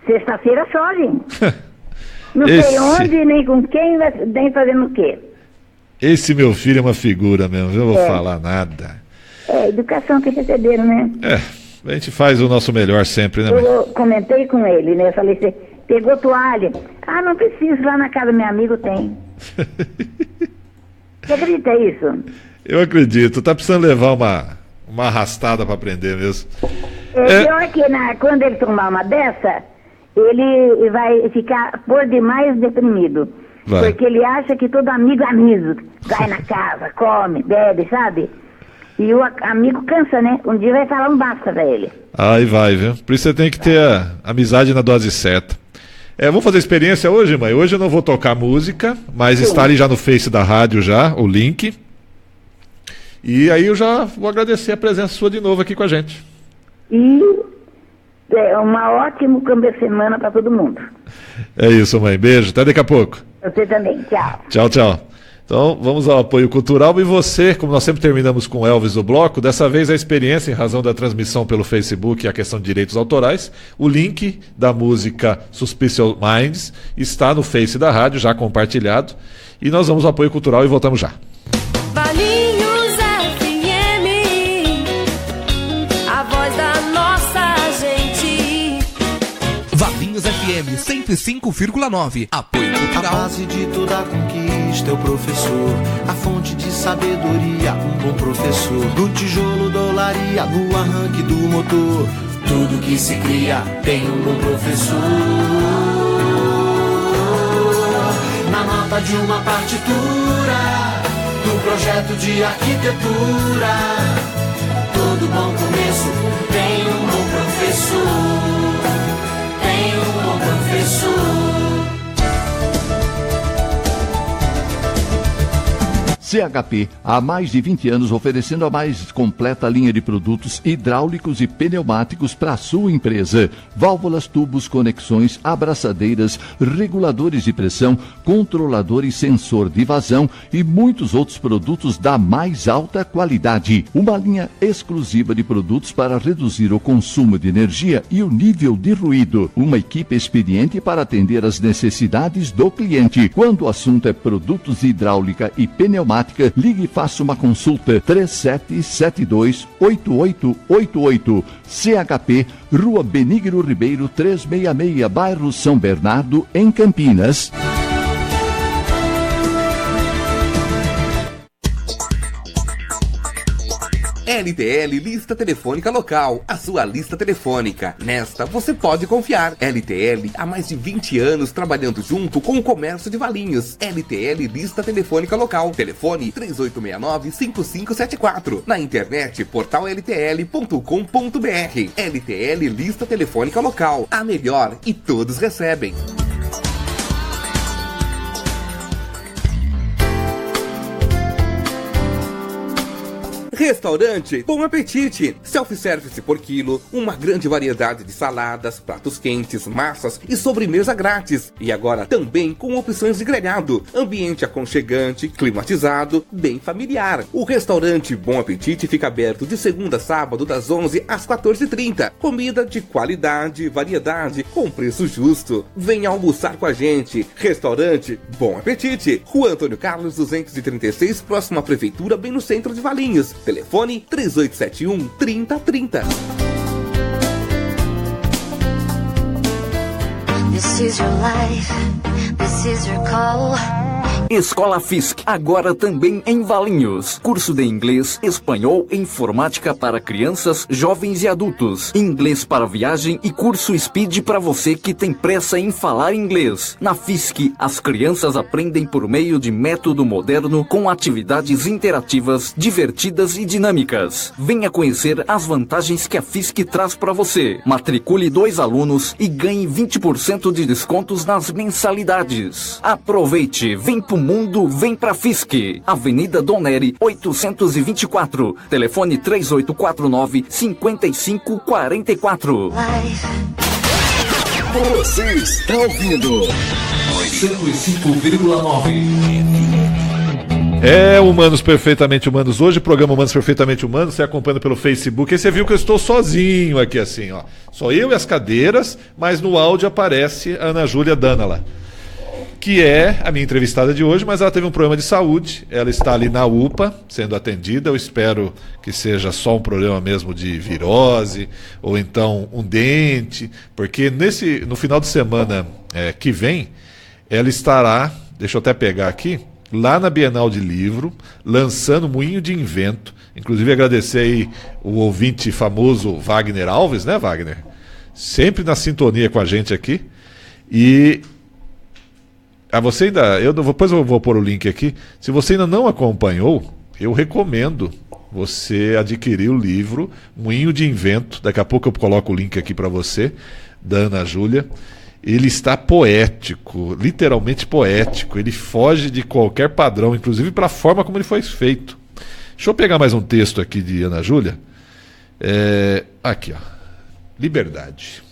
sexta-feira só, gente. Não sei onde, nem com quem, nem fazendo o quê. Esse meu filho é uma figura mesmo, eu não vou falar nada. Educação que receberam, né? A gente faz o nosso melhor sempre, né, mãe? Eu comentei com ele, né? Eu falei, você pegou toalha? Não preciso, lá na casa do meu amigo tem. Você acredita nisso? Eu acredito, tá precisando levar uma arrastada para aprender mesmo. Pior que quando ele tomar uma dessa, ele vai ficar por demais deprimido. Vai. Porque ele acha que todo amigo é amigo. Vai na casa, come, bebe, sabe? E o amigo cansa, né? Um dia vai falar um basta pra ele. Aí vai, viu? Por isso você tem que ter a amizade na dose certa. Vamos fazer experiência hoje, mãe? Hoje eu não vou tocar música, mas está ali já no Face da rádio já, o link. E aí eu já vou agradecer a presença sua de novo aqui com a gente. E uma ótima câmbio de semana para todo mundo. É isso, mãe. Beijo. Até daqui a pouco. Você também. Tchau. Tchau, tchau. Então, vamos ao apoio cultural. E você, como nós sempre terminamos com Elvis do bloco, dessa vez a experiência, em razão da transmissão pelo Facebook e a questão de direitos autorais, o link da música Suspicious Minds está no Face da rádio, já compartilhado. E nós vamos ao apoio cultural e voltamos já. Valinhos FM, a voz da nossa gente. Valinhos FM 105,9. Apoio cultural. A base de toda conquista é o professor, a fonte de sabedoria, um bom professor. No tijolo da olaria, no arranque do motor, tudo que se cria tem um bom professor. Na nota de uma partitura, no projeto de arquitetura, todo bom começo tem um bom professor. Tem um bom professor. CHP, há mais de 20 anos oferecendo a mais completa linha de produtos hidráulicos e pneumáticos para a sua empresa. Válvulas, tubos, conexões, abraçadeiras, reguladores de pressão, controladores sensor de vazão e muitos outros produtos da mais alta qualidade. Uma linha exclusiva de produtos para reduzir o consumo de energia e o nível de ruído. Uma equipe experiente para atender às necessidades do cliente. Quando o assunto é produtos de hidráulica e pneumática, ligue e faça uma consulta. 3772-8888. CHP, Rua Benigno Ribeiro 366, bairro São Bernardo, em Campinas. LTL Lista Telefônica Local, a sua lista telefônica. Nesta você pode confiar. LTL há mais de 20 anos trabalhando junto com o comércio de Valinhos. LTL Lista Telefônica Local. Telefone 3869-5574. Na internet, portal ltl.com.br. LTL Lista Telefônica Local. A melhor e todos recebem. Restaurante Bom Apetite. Self-service por quilo, uma grande variedade de saladas, pratos quentes, massas e sobremesa grátis. E agora também com opções de grelhado. Ambiente aconchegante, climatizado, bem familiar. O Restaurante Bom Apetite fica aberto de segunda a sábado das 11 às 14h30. Comida de qualidade, variedade, com preço justo. Venha almoçar com a gente. Restaurante Bom Apetite. Rua Antônio Carlos 236, próximo à Prefeitura, bem no centro de Valinhos. Telefone 3871-3030. This is your life, this is your call. Escola Fisk, agora também em Valinhos. Curso de inglês, espanhol e informática para crianças, jovens e adultos. Inglês para viagem e curso Speed para você que tem pressa em falar inglês. Na Fisk, as crianças aprendem por meio de método moderno com atividades interativas, divertidas e dinâmicas. Venha conhecer as vantagens que a Fisk traz para você. Matricule 2 alunos e ganhe 20% de descontos nas mensalidades. Aproveite, vem pro mundo, vem pra Fisk. Avenida Dom Nery, 824. Telefone 3849-5544. Você está ouvindo 105,9. É Humanos Perfeitamente Humanos. Hoje, programa Humanos Perfeitamente Humanos. Você acompanha pelo Facebook. Aí você viu que eu estou sozinho aqui assim, ó. Só eu e as cadeiras, mas no áudio aparece a Ana Júlia Danala, que é a minha entrevistada de hoje, mas ela teve um problema de saúde. Ela está ali na UPA, sendo atendida. Eu espero que seja só um problema mesmo de virose, ou então um dente, porque no final de semana que vem, ela estará, deixa eu até pegar aqui, lá na Bienal de Livro, lançando Moinho de Invento. Inclusive agradecer aí o ouvinte famoso Wagner Alves, né, Wagner? Sempre na sintonia com a gente aqui. E você ainda, depois eu vou pôr o link aqui. Se você ainda não acompanhou, eu recomendo você adquirir o livro Moinho de Invento. Daqui a pouco eu coloco o link aqui para você, da Ana Júlia. Ele está poético, literalmente poético. Ele foge de qualquer padrão, inclusive para a forma como ele foi feito. Deixa eu pegar mais um texto aqui de Ana Júlia. Aqui, ó. Liberdade.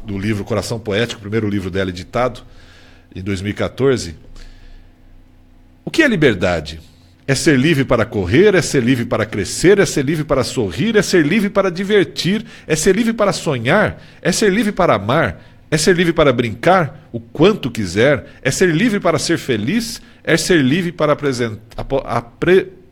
Do livro Coração Poético, primeiro livro dela editado, em 2014. O que é liberdade? É ser livre para correr, é ser livre para crescer, é ser livre para sorrir, é ser livre para divertir, é ser livre para sonhar, é ser livre para amar, é ser livre para brincar o quanto quiser, é ser livre para ser feliz, é ser livre para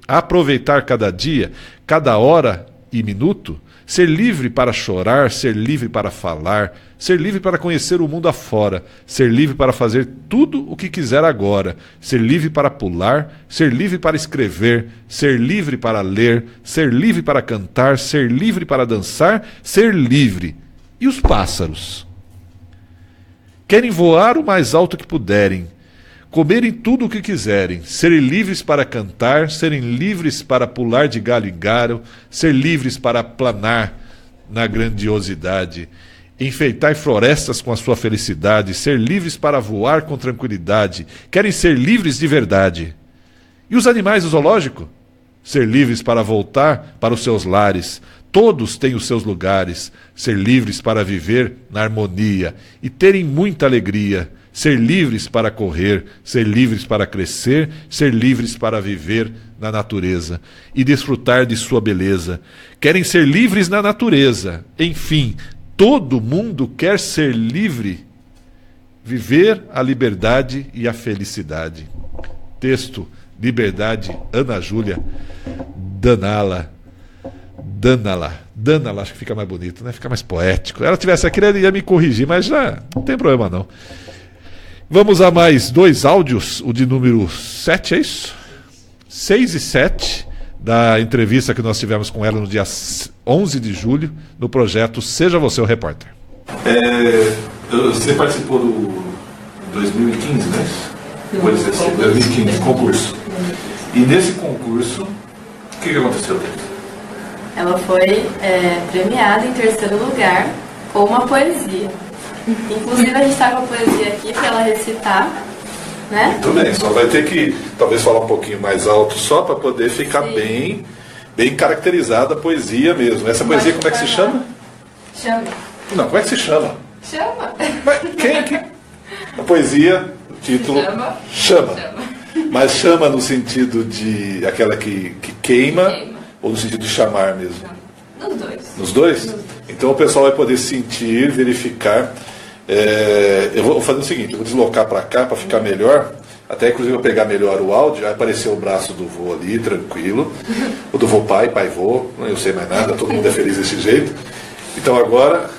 aproveitar cada dia, cada hora e minuto, ser livre para chorar, ser livre para falar, ser livre para conhecer o mundo afora, ser livre para fazer tudo o que quiser agora, ser livre para pular, ser livre para escrever, ser livre para ler, ser livre para cantar, ser livre para dançar, ser livre. E os pássaros? Querem voar o mais alto que puderem, comerem tudo o que quiserem, serem livres para cantar, serem livres para pular de galho em galho, ser livres para planar na grandiosidade, enfeitar florestas com a sua felicidade, ser livres para voar com tranquilidade, querem ser livres de verdade. E os animais do zoológico? Ser livres para voltar para os seus lares, todos têm os seus lugares, ser livres para viver na harmonia e terem muita alegria, ser livres para correr, ser livres para crescer, ser livres para viver na natureza e desfrutar de sua beleza. Querem ser livres na natureza. Enfim, todo mundo quer ser livre, viver a liberdade e a felicidade. Texto, Liberdade, Ana Júlia Danala, acho que fica mais bonito, né? Fica mais poético. Se ela tivesse aqui, ela ia me corrigir, mas já não tem problema não. Vamos a mais 2 áudios, o de número 7, é isso? 6 e 7, da entrevista que nós tivemos com ela no dia 11 de julho, no projeto Seja Você o Repórter. Você participou do 2015, né? Pode dizer assim, 2015, concurso. E nesse concurso, o que aconteceu? Ela foi premiada em 3º lugar com uma poesia. Inclusive a gente está com a poesia aqui para ela recitar, né? Muito bem, só vai ter que talvez falar um pouquinho mais alto só para poder ficar bem caracterizada a poesia mesmo. Essa poesia como é que se chama? Chama. Não, como é que se chama? Chama. Mas quem é que... A poesia, o título... Chama. Mas chama no sentido de aquela que queima ou no sentido de chamar mesmo? Nos dois. Nos dois? Então o pessoal vai poder sentir, verificar. Eu vou fazer o seguinte, eu vou deslocar para cá para ficar melhor. Até inclusive eu pegar melhor o áudio. Vai aparecer o braço do vô ali, tranquilo. O do vô pai vô, não sei mais nada, todo mundo é feliz desse jeito. Então agora,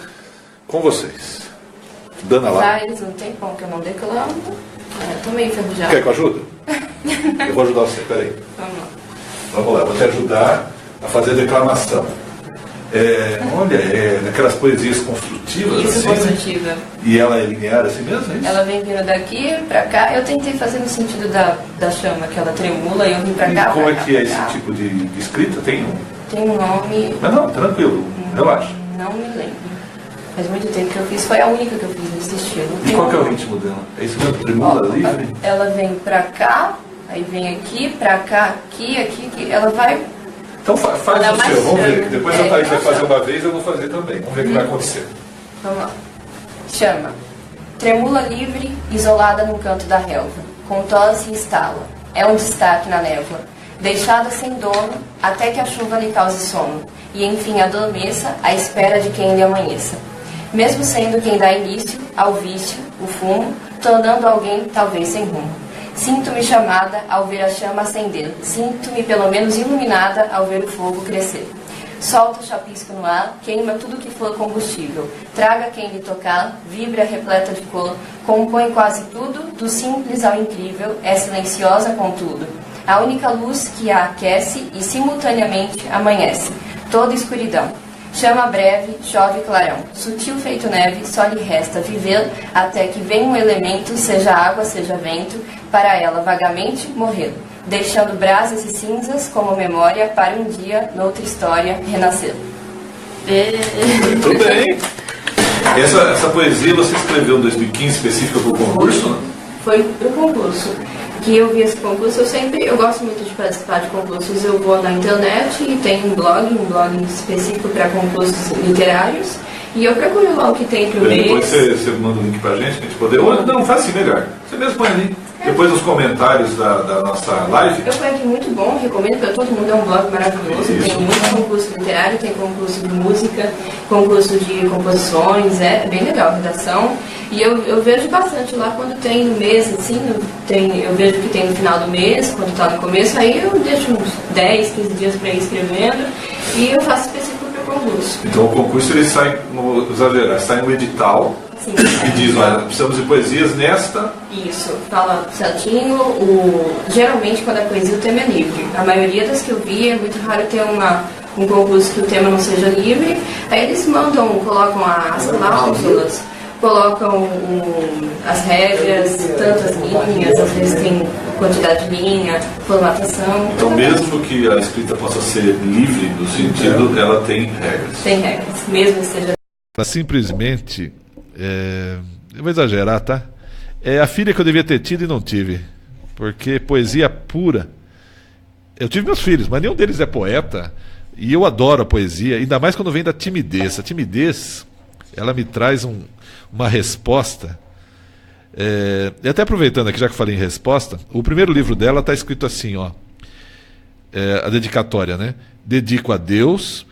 com vocês. Dana lá. Faz um tempão que eu não declamo. Tô meio enferrujada. Quer que eu ajude? Eu vou ajudar você, peraí. Vamos lá, vou te ajudar a fazer a declamação. Aquelas poesias construtivas. Isso, assim, construtiva. Né? E ela é linear assim mesmo? É isso? Ela vem vindo daqui pra cá. Eu tentei fazer no sentido da chama, que ela tremula, e eu vim pra cá. E como é que é esse tipo de escrita? Tem um nome. Mas não, tranquilo, relaxa. Não me lembro. Faz muito tempo que eu fiz, foi a única que eu fiz nesse estilo. E qual que é o ritmo dela? É isso mesmo? Tremula livre? Ela vem pra cá, aí vem aqui, pra cá, aqui, ela vai. Então faz o seu, vamos ver. Depois a Thaís vai fazer uma vez, eu vou fazer também. Vamos ver o que vai acontecer. Vamos lá. Chama. Tremula livre, isolada num canto da relva. Com tosse e estala. É um destaque na névoa. Deixada sem dono, até que a chuva lhe cause sono. E enfim adormeça, à espera de quem lhe amanheça. Mesmo sendo quem dá início ao vício, o fumo, tornando alguém talvez sem rumo. Sinto-me chamada ao ver a chama acender. Sinto-me pelo menos iluminada ao ver o fogo crescer. Solta o chapisco no ar, queima tudo que for combustível. Traga quem lhe tocar, vibra repleta de cor, compõe quase tudo, do simples ao incrível, é silenciosa contudo. A única luz que a aquece e simultaneamente amanhece. Toda escuridão. Chama breve, chove clarão. Sutil feito neve, só lhe resta viver até que venha um elemento, seja água, seja vento, para ela vagamente morrer, deixando brasas e cinzas como memória para um dia, noutra história, renascer. Muito bem. Essa poesia você escreveu em 2015, específica para o concurso? Foi para o concurso. que eu vi esse concurso, eu gosto muito de participar de concursos. Eu vou na internet e tem um blog específico para concursos literários. E eu procuro lá o que tem pro mês. Depois você manda o link pra gente poder... Não, faz assim melhor. Você mesmo põe ali. Depois nos comentários da nossa live. Eu ponho aqui muito bom, recomendo para todo mundo, é um blog maravilhoso. Tem muito concurso literário, tem concurso de música, concurso de composições, é bem legal a redação. E eu vejo bastante lá quando tem no mês, assim, eu vejo que tem no final do mês, quando está no começo, aí eu deixo uns 10, 15 dias para ir escrevendo e eu faço específico para o concurso. Então o concurso ele sai no edital. Sim. E diz, olha, precisamos de poesias nesta... Isso, fala certinho. Geralmente quando é poesia o tema é livre. A maioria das que eu vi é muito raro ter um concurso que o tema não seja livre. Aí eles colocam as cláusulas, colocam as regras, tantas linhas, às vezes tem quantidade de linha, formatação. Então mesmo que a escrita possa ser livre no sentido, ela tem regras. Tem regras, mesmo que seja... Simplesmente... eu vou exagerar, tá? É a filha que eu devia ter tido e não tive. Porque poesia pura. Eu tive meus filhos, mas nenhum deles é poeta. E eu adoro a poesia, ainda mais quando vem da timidez. A timidez, ela me traz uma resposta. E até aproveitando aqui, já que eu falei em resposta, o primeiro livro dela está escrito assim, ó. A dedicatória, né? Dedico a Deus.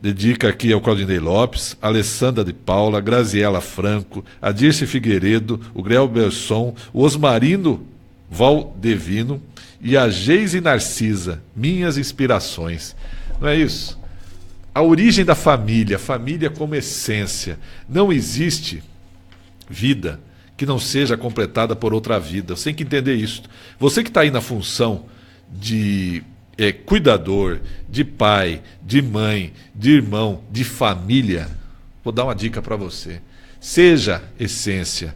Dedica aqui ao Claudinei Lopes, Alessandra de Paula, Graziela Franco, a Dirce Figueiredo, o Grel Besson, o Osmarino Valdevino e a Geise Narcisa, minhas inspirações. Não é isso? A origem da família como essência. Não existe vida que não seja completada por outra vida. Você tem que entender isso. Você que está aí na função de... cuidador, de pai, de mãe, de irmão, de família, vou dar uma dica para você. Seja essência.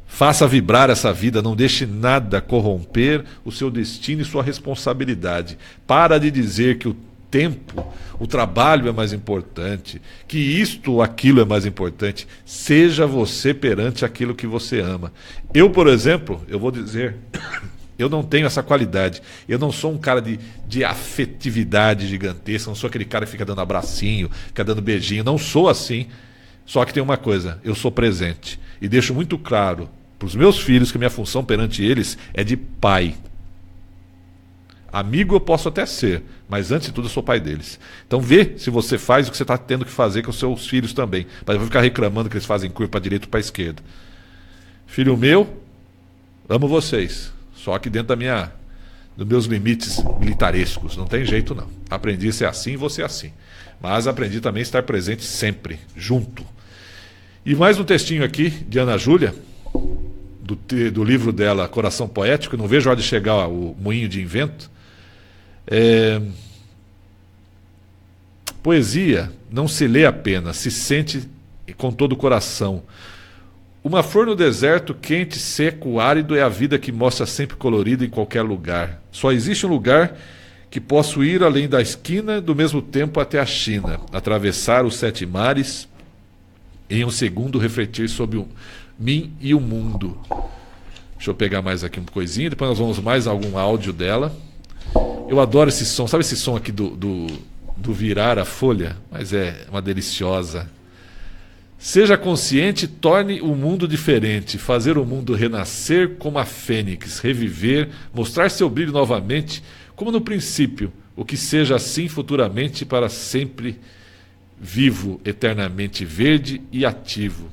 Faça vibrar essa vida, não deixe nada corromper o seu destino e sua responsabilidade. Para de dizer que o tempo, o trabalho é mais importante, que isto ou aquilo é mais importante. Seja você perante aquilo que você ama. Eu, por exemplo, eu vou dizer... Eu não tenho essa qualidade. Eu não sou um cara de afetividade gigantesca. Não sou aquele cara que fica dando abracinho, fica dando beijinho. Não sou assim. Só que tem uma coisa. Eu sou presente. E deixo muito claro para os meus filhos que minha função perante eles é de pai. Amigo eu posso até ser. Mas antes de tudo eu sou pai deles. Então vê se você faz o que você está tendo que fazer com os seus filhos também. Mas eu vou ficar reclamando que eles fazem curva para a direita ou para a esquerda. Filho meu, amo vocês. Só que dentro dos meus limites militarescos. Não tem jeito, não. Aprendi a ser assim e vou ser assim. Mas aprendi também a estar presente sempre, junto. E mais um textinho aqui de Ana Júlia, do livro dela, Coração Poético. Não vejo a hora de chegar o Moinho de Invento. Poesia não se lê apenas, se sente com todo o coração. Uma flor no deserto, quente, seco, árido, é a vida que mostra sempre colorida em qualquer lugar. Só existe um lugar que posso ir além da esquina, do mesmo tempo até a China, atravessar os 7 mares, em um segundo refletir sobre mim e o mundo. Deixa eu pegar mais aqui uma coisinha, depois nós vamos mais algum áudio dela. Eu adoro esse som, sabe esse som aqui do virar a folha? Mas é uma deliciosa... Seja consciente, torne o mundo diferente, fazer o mundo renascer como a fênix, reviver, mostrar seu brilho novamente, como no princípio, o que seja assim futuramente para sempre vivo, eternamente verde e ativo.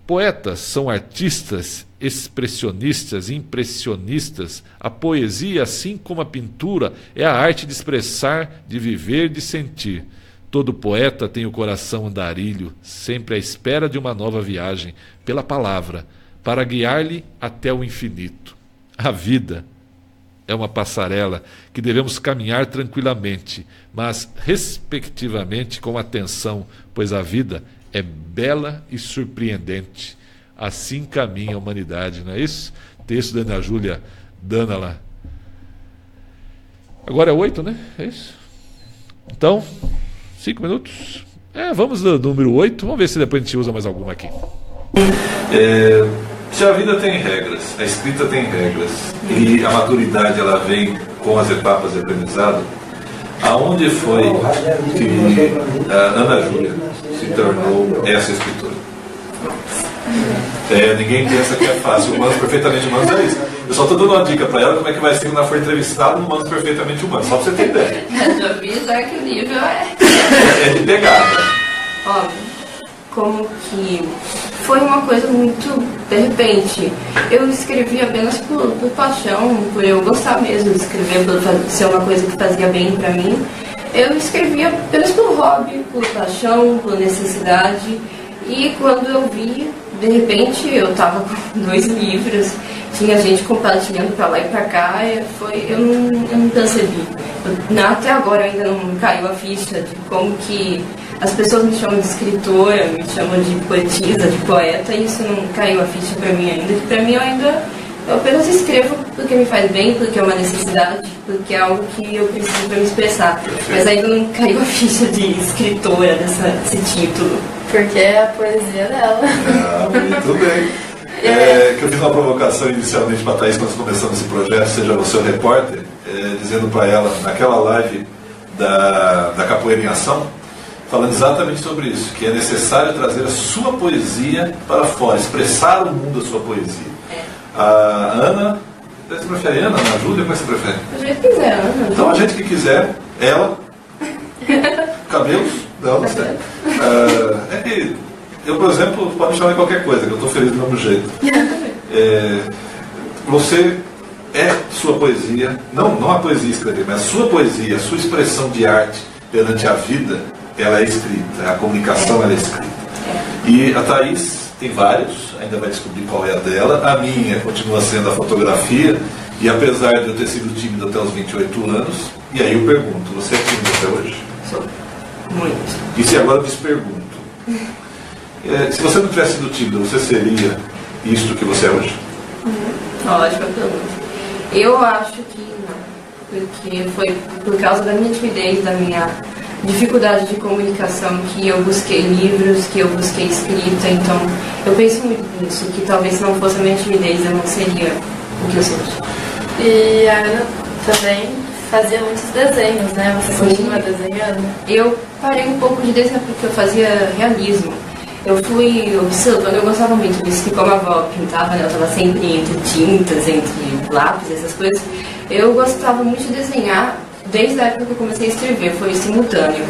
Poetas são artistas, expressionistas, impressionistas. A poesia, assim como a pintura, é a arte de expressar, de viver, de sentir. Todo poeta tem o coração andarilho, sempre à espera de uma nova viagem, pela palavra, para guiar-lhe até o infinito. A vida é uma passarela que devemos caminhar tranquilamente, mas respectivamente com atenção, pois a vida é bela e surpreendente. Assim caminha a humanidade, não é isso? Texto da Ana Júlia Danala. Agora é 8, né? É isso? Então... 5 minutos? Vamos do número 8. Vamos ver se depois a gente usa mais alguma aqui. Se a vida tem regras, a escrita tem regras, e a maturidade ela vem com as etapas de aprendizado, aonde foi que a Ana Júlia se tornou essa escritora? Ninguém pensa que é fácil. Humanos Perfeitamente Humanos é isso. Eu só estou dando uma dica para ela como é que vai ser quando ela for entrevistada no Humanos Perfeitamente Humanos, só para você ter ideia. Já vi já que o nível é de pegada. Óbvio, como que foi uma coisa muito de repente. Eu escrevi apenas por paixão, por eu gostar mesmo de escrever, por ser uma coisa que fazia bem para mim. Eu escrevia apenas por hobby, por paixão, por necessidade. E quando eu vi, de repente eu estava com 2 livros, tinha gente compartilhando para lá e para cá, eu não percebi. Até agora ainda não caiu a ficha de como que as pessoas me chamam de escritora, me chamam de poetisa, de poeta, e isso não caiu a ficha para mim ainda. Que para mim eu apenas escrevo porque me faz bem, porque é uma necessidade, porque é algo que eu preciso para me expressar. Mas ainda não caiu a ficha de escritora desse título. Porque é a poesia dela. Muito bem. Que eu fiz uma provocação inicialmente para a Thaís quando começamos esse projeto, seja você o repórter, dizendo para ela, naquela live da Capoeira em Ação, falando exatamente sobre isso, que é necessário trazer a sua poesia para fora, expressar o mundo da sua poesia. A Ana, você prefere Ana, Ana Júlia, como é que você prefere? A gente quiser, Ana. Então a gente que quiser, ela, cabelos, não sei. É que eu, por exemplo, pode me chamar de qualquer coisa, que eu estou feliz do mesmo jeito. Você é sua poesia, não a poesia escrever, mas a sua poesia, a sua expressão de arte perante a vida, ela é escrita, a comunicação ela é escrita. E a Thaís tem vários, ainda vai descobrir qual é a dela. A minha continua sendo a fotografia, e apesar de eu ter sido tímido até os 28 anos, e aí eu pergunto, você é tímido até hoje? Sou. Muito. E se agora eu te pergunto, se você não tivesse sido tímido, você seria isto que você é hoje? Ótima pergunta. Eu acho que não, porque foi por causa da minha timidez, da minha dificuldade de comunicação que eu busquei livros, que eu busquei escrita, então eu penso muito nisso, que talvez se não fosse a minha timidez eu não seria o que eu sou hoje. E a Ana também fazia muitos desenhos, né? Você continua desenhando? Eu parei um pouco de desenhar porque eu fazia realismo. Eu fui observando, eu gostava muito disso, que como a avó pintava, né, eu estava sempre entre tintas, entre lápis, essas coisas. Eu gostava muito de desenhar desde a época que eu comecei a escrever, foi simultâneo.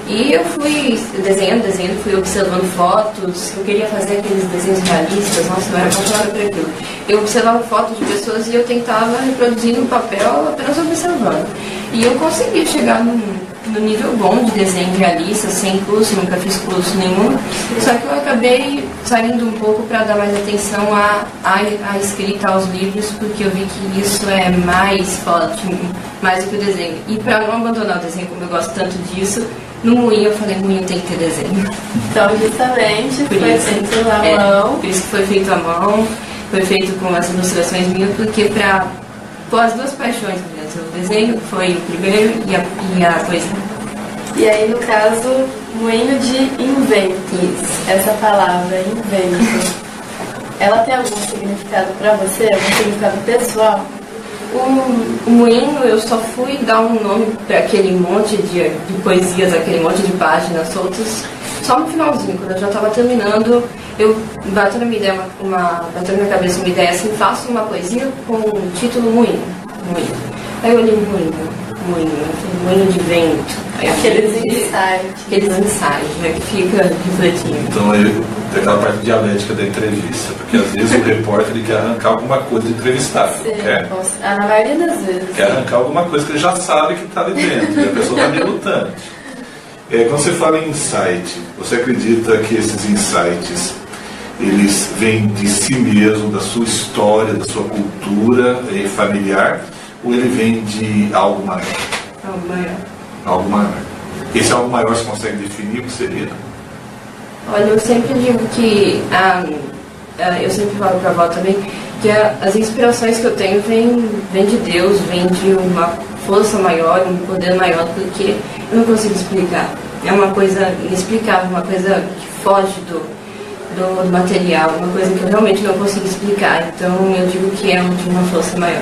E eu fui desenhando, fui observando fotos, eu queria fazer aqueles desenhos realistas, nossa, eu era apaixonada por aquilo. Eu observava fotos de pessoas e eu tentava reproduzir no papel apenas observando. E eu consegui chegar no nível bom de desenho realista, sem curso, nunca fiz curso nenhum. Só que eu acabei saindo um pouco para dar mais atenção à escrita, aos livros, porque eu vi que isso é mais forte, mais do que o desenho. E para não abandonar o desenho, como eu gosto tanto disso, no moinho eu falei, moinho tem que ter desenho. Então, justamente, foi feito à mão. Por isso que foi feito à mão, foi feito com as ilustrações minhas, porque para pôr as duas paixões mesmo. O desenho foi o primeiro e a poesia. E aí, no caso, moinho de invento. Essa palavra, invento, ela tem algum significado para você? Algum significado pessoal? O moinho, eu só fui dar um nome para aquele monte de poesias, aquele monte de páginas soltas, só no finalzinho, quando eu já estava terminando, eu bateu na minha cabeça uma ideia assim, faço uma poesia com o título Moinho. Aí eu olhei moinho de vento. Aqueles insights, né, que fica refletindo. Então aí tem aquela parte dialética da entrevista, porque às vezes o repórter ele quer arrancar alguma coisa de entrevistado. Na maioria das vezes. Quer arrancar alguma coisa que ele já sabe que está ali dentro, e a pessoa está relutante. Quando você fala em insight, você acredita que esses insights eles vêm de si mesmo, da sua história, da sua cultura familiar, ou ele vem de algo maior? Algo maior. Algo maior. Esse algo maior você consegue definir o que seria? Olha, eu sempre digo que, eu sempre falo para a avó também, que as inspirações que eu tenho vêm de Deus, vêm de uma força maior, um poder maior, porque eu não consigo explicar. É uma coisa inexplicável, uma coisa que foge do material, uma coisa que eu realmente não consigo explicar. Então eu digo que é de uma força maior.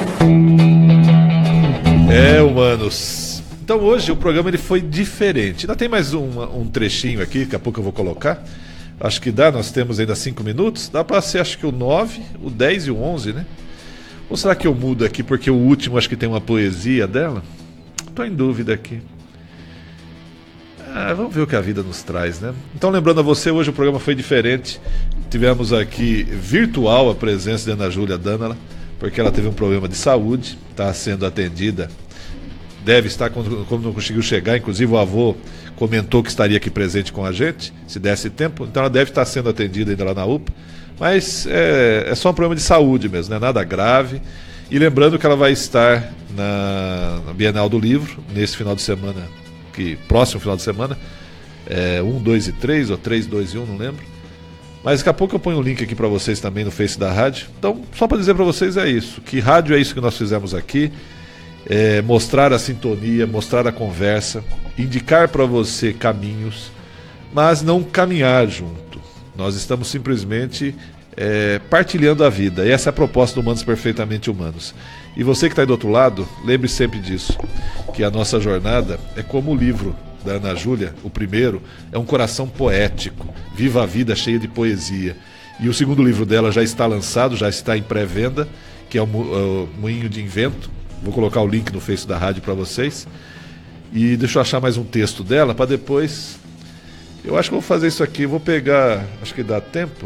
Humanos. Então hoje o programa ele foi diferente. Ainda tem mais um trechinho aqui, daqui a pouco eu vou colocar. Acho que dá, nós temos ainda 5 minutos. Dá para ser, acho que o 9, o 10 e o 11, né? Ou será que eu mudo aqui porque o último acho que tem uma poesia dela? Estou em dúvida aqui. Vamos ver o que a vida nos traz, né? Então, lembrando a você, hoje o programa foi diferente. Tivemos aqui virtual a presença de Ana Júlia Danala, porque ela teve um problema de saúde, está sendo atendida. Deve estar, como não conseguiu chegar, inclusive o avô comentou que estaria aqui presente com a gente, se desse tempo. Então ela deve estar sendo atendida ainda lá na UPA. Mas é só um problema de saúde mesmo, não é nada grave. E lembrando que ela vai estar na Bienal do Livro, nesse final de semana, próximo final de semana, 1, 2 e 3, ou 3, 2 e 1, não lembro. Mas daqui a pouco eu ponho o link aqui para vocês também no Face da rádio. Então, só para dizer para vocês é isso, que rádio é isso que nós fizemos aqui, mostrar a sintonia, mostrar a conversa, indicar para você caminhos, mas não caminhar junto. Nós estamos simplesmente partilhando a vida, e essa é a proposta do Humanos Perfeitamente Humanos. E você que está aí do outro lado, lembre sempre disso, que a nossa jornada é como o livro da Ana Júlia, o primeiro, é um coração poético, viva a vida cheia de poesia. E o segundo livro dela já está lançado, já está em pré-venda, que é o Moinho de Invento. Vou colocar o link no Face da rádio para vocês. E deixa eu achar mais um texto dela para depois. Eu acho que vou fazer isso aqui, vou pegar, acho que dá tempo.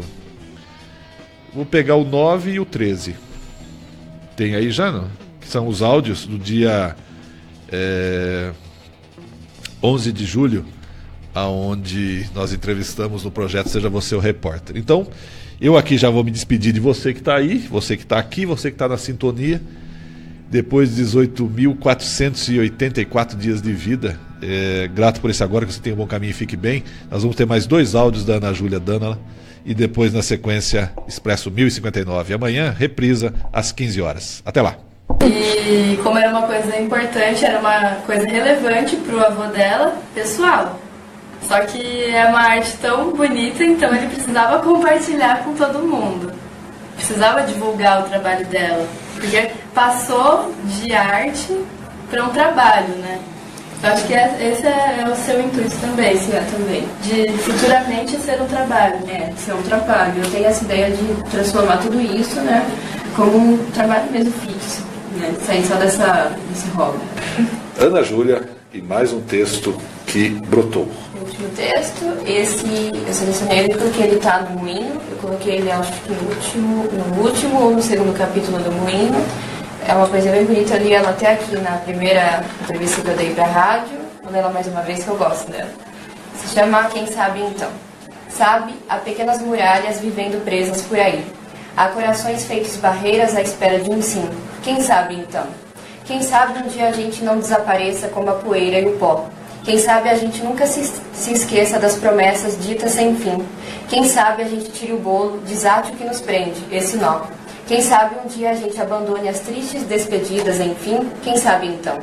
Vou pegar o 9 e o 13. Tem aí já, não? Que são os áudios do dia 11 de julho, aonde nós entrevistamos no projeto Seja Você o Repórter. Então, eu aqui já vou me despedir de você que está aí, você que está aqui, você que está na sintonia. Depois de 18.484 dias de vida, grato por esse agora, que você tenha um bom caminho e fique bem. Nós vamos ter mais 2 áudios da Ana Júlia Danala e depois, na sequência, Expresso 1059. Amanhã, reprisa às 15 horas. Até lá. E como era uma coisa importante, era uma coisa relevante para o avô dela, pessoal. Só que é uma arte tão bonita, então ele precisava compartilhar com todo mundo. Precisava divulgar o trabalho dela. Porque passou de arte para um trabalho, né? Eu acho que esse é o seu intuito também. Esse é também. De futuramente ser um trabalho. Ser um trabalho. Eu tenho essa ideia de transformar tudo isso, né, como um trabalho mesmo fixo, né? Sair só desse hobby. Ana Júlia e mais um texto que brotou. O último texto, esse eu selecionei ele porque ele está no Moinho. Eu coloquei ele, acho que no último ou no segundo capítulo do Moinho. É uma coisa bem bonita, eu li ela até aqui na primeira entrevista que eu dei pra rádio. Vou ler ela mais uma vez que eu gosto dela. Se chama Quem Sabe Então. Sabe, há pequenas muralhas vivendo presas por aí. Há corações feitos barreiras à espera de um sim. Quem sabe então? Quem sabe um dia a gente não desapareça como a poeira e o pó. Quem sabe a gente nunca se esqueça das promessas ditas sem fim. Quem sabe a gente tire o bolo, desate o que nos prende, esse nó. Quem sabe um dia a gente abandone as tristes despedidas, enfim, quem sabe então?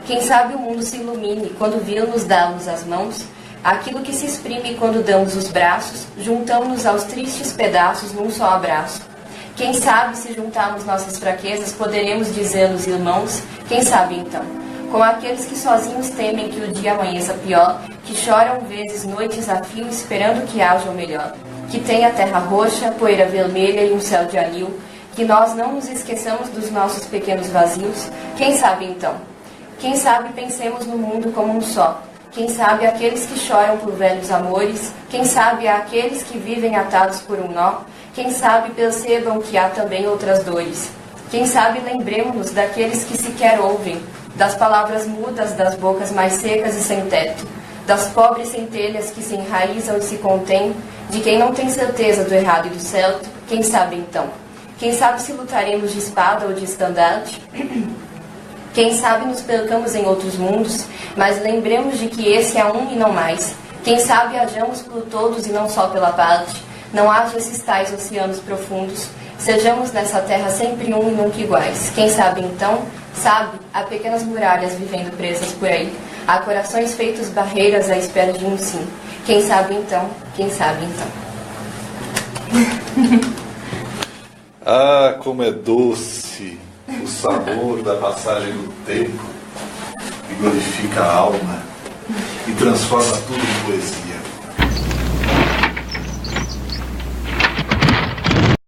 Quem sabe o mundo se ilumine quando virmos dar-nos as mãos, aquilo que se exprime quando damos os braços, juntamos-nos aos tristes pedaços num só abraço. Quem sabe se juntarmos nossas fraquezas, poderemos dizer-nos irmãos, quem sabe então? Com aqueles que sozinhos temem que o dia amanheça pior, que choram vezes noites a fio esperando que haja o melhor, que tenha terra roxa, poeira vermelha e um céu de anil, que nós não nos esqueçamos dos nossos pequenos vazios, quem sabe então? Quem sabe pensemos no mundo como um só, quem sabe aqueles que choram por velhos amores, quem sabe aqueles que vivem atados por um nó, quem sabe percebam que há também outras dores, quem sabe lembremos-nos daqueles que sequer ouvem, das palavras mudas das bocas mais secas e sem teto, das pobres centelhas que se enraizam e se contêm, de quem não tem certeza do errado e do certo, quem sabe então? Quem sabe se lutaremos de espada ou de estandarte? Quem sabe nos percamos em outros mundos, mas lembremos de que esse é um e não mais. Quem sabe hajamos por todos e não só pela parte, não haja esses tais oceanos profundos, sejamos nessa terra sempre um e nunca iguais. Quem sabe então? Sabe, há pequenas muralhas vivendo presas por aí, há corações feitos barreiras à espera de um sim. Quem sabe então? Quem sabe então? Ah, como é doce o sabor da passagem do tempo, que glorifica a alma e transforma tudo em poesia.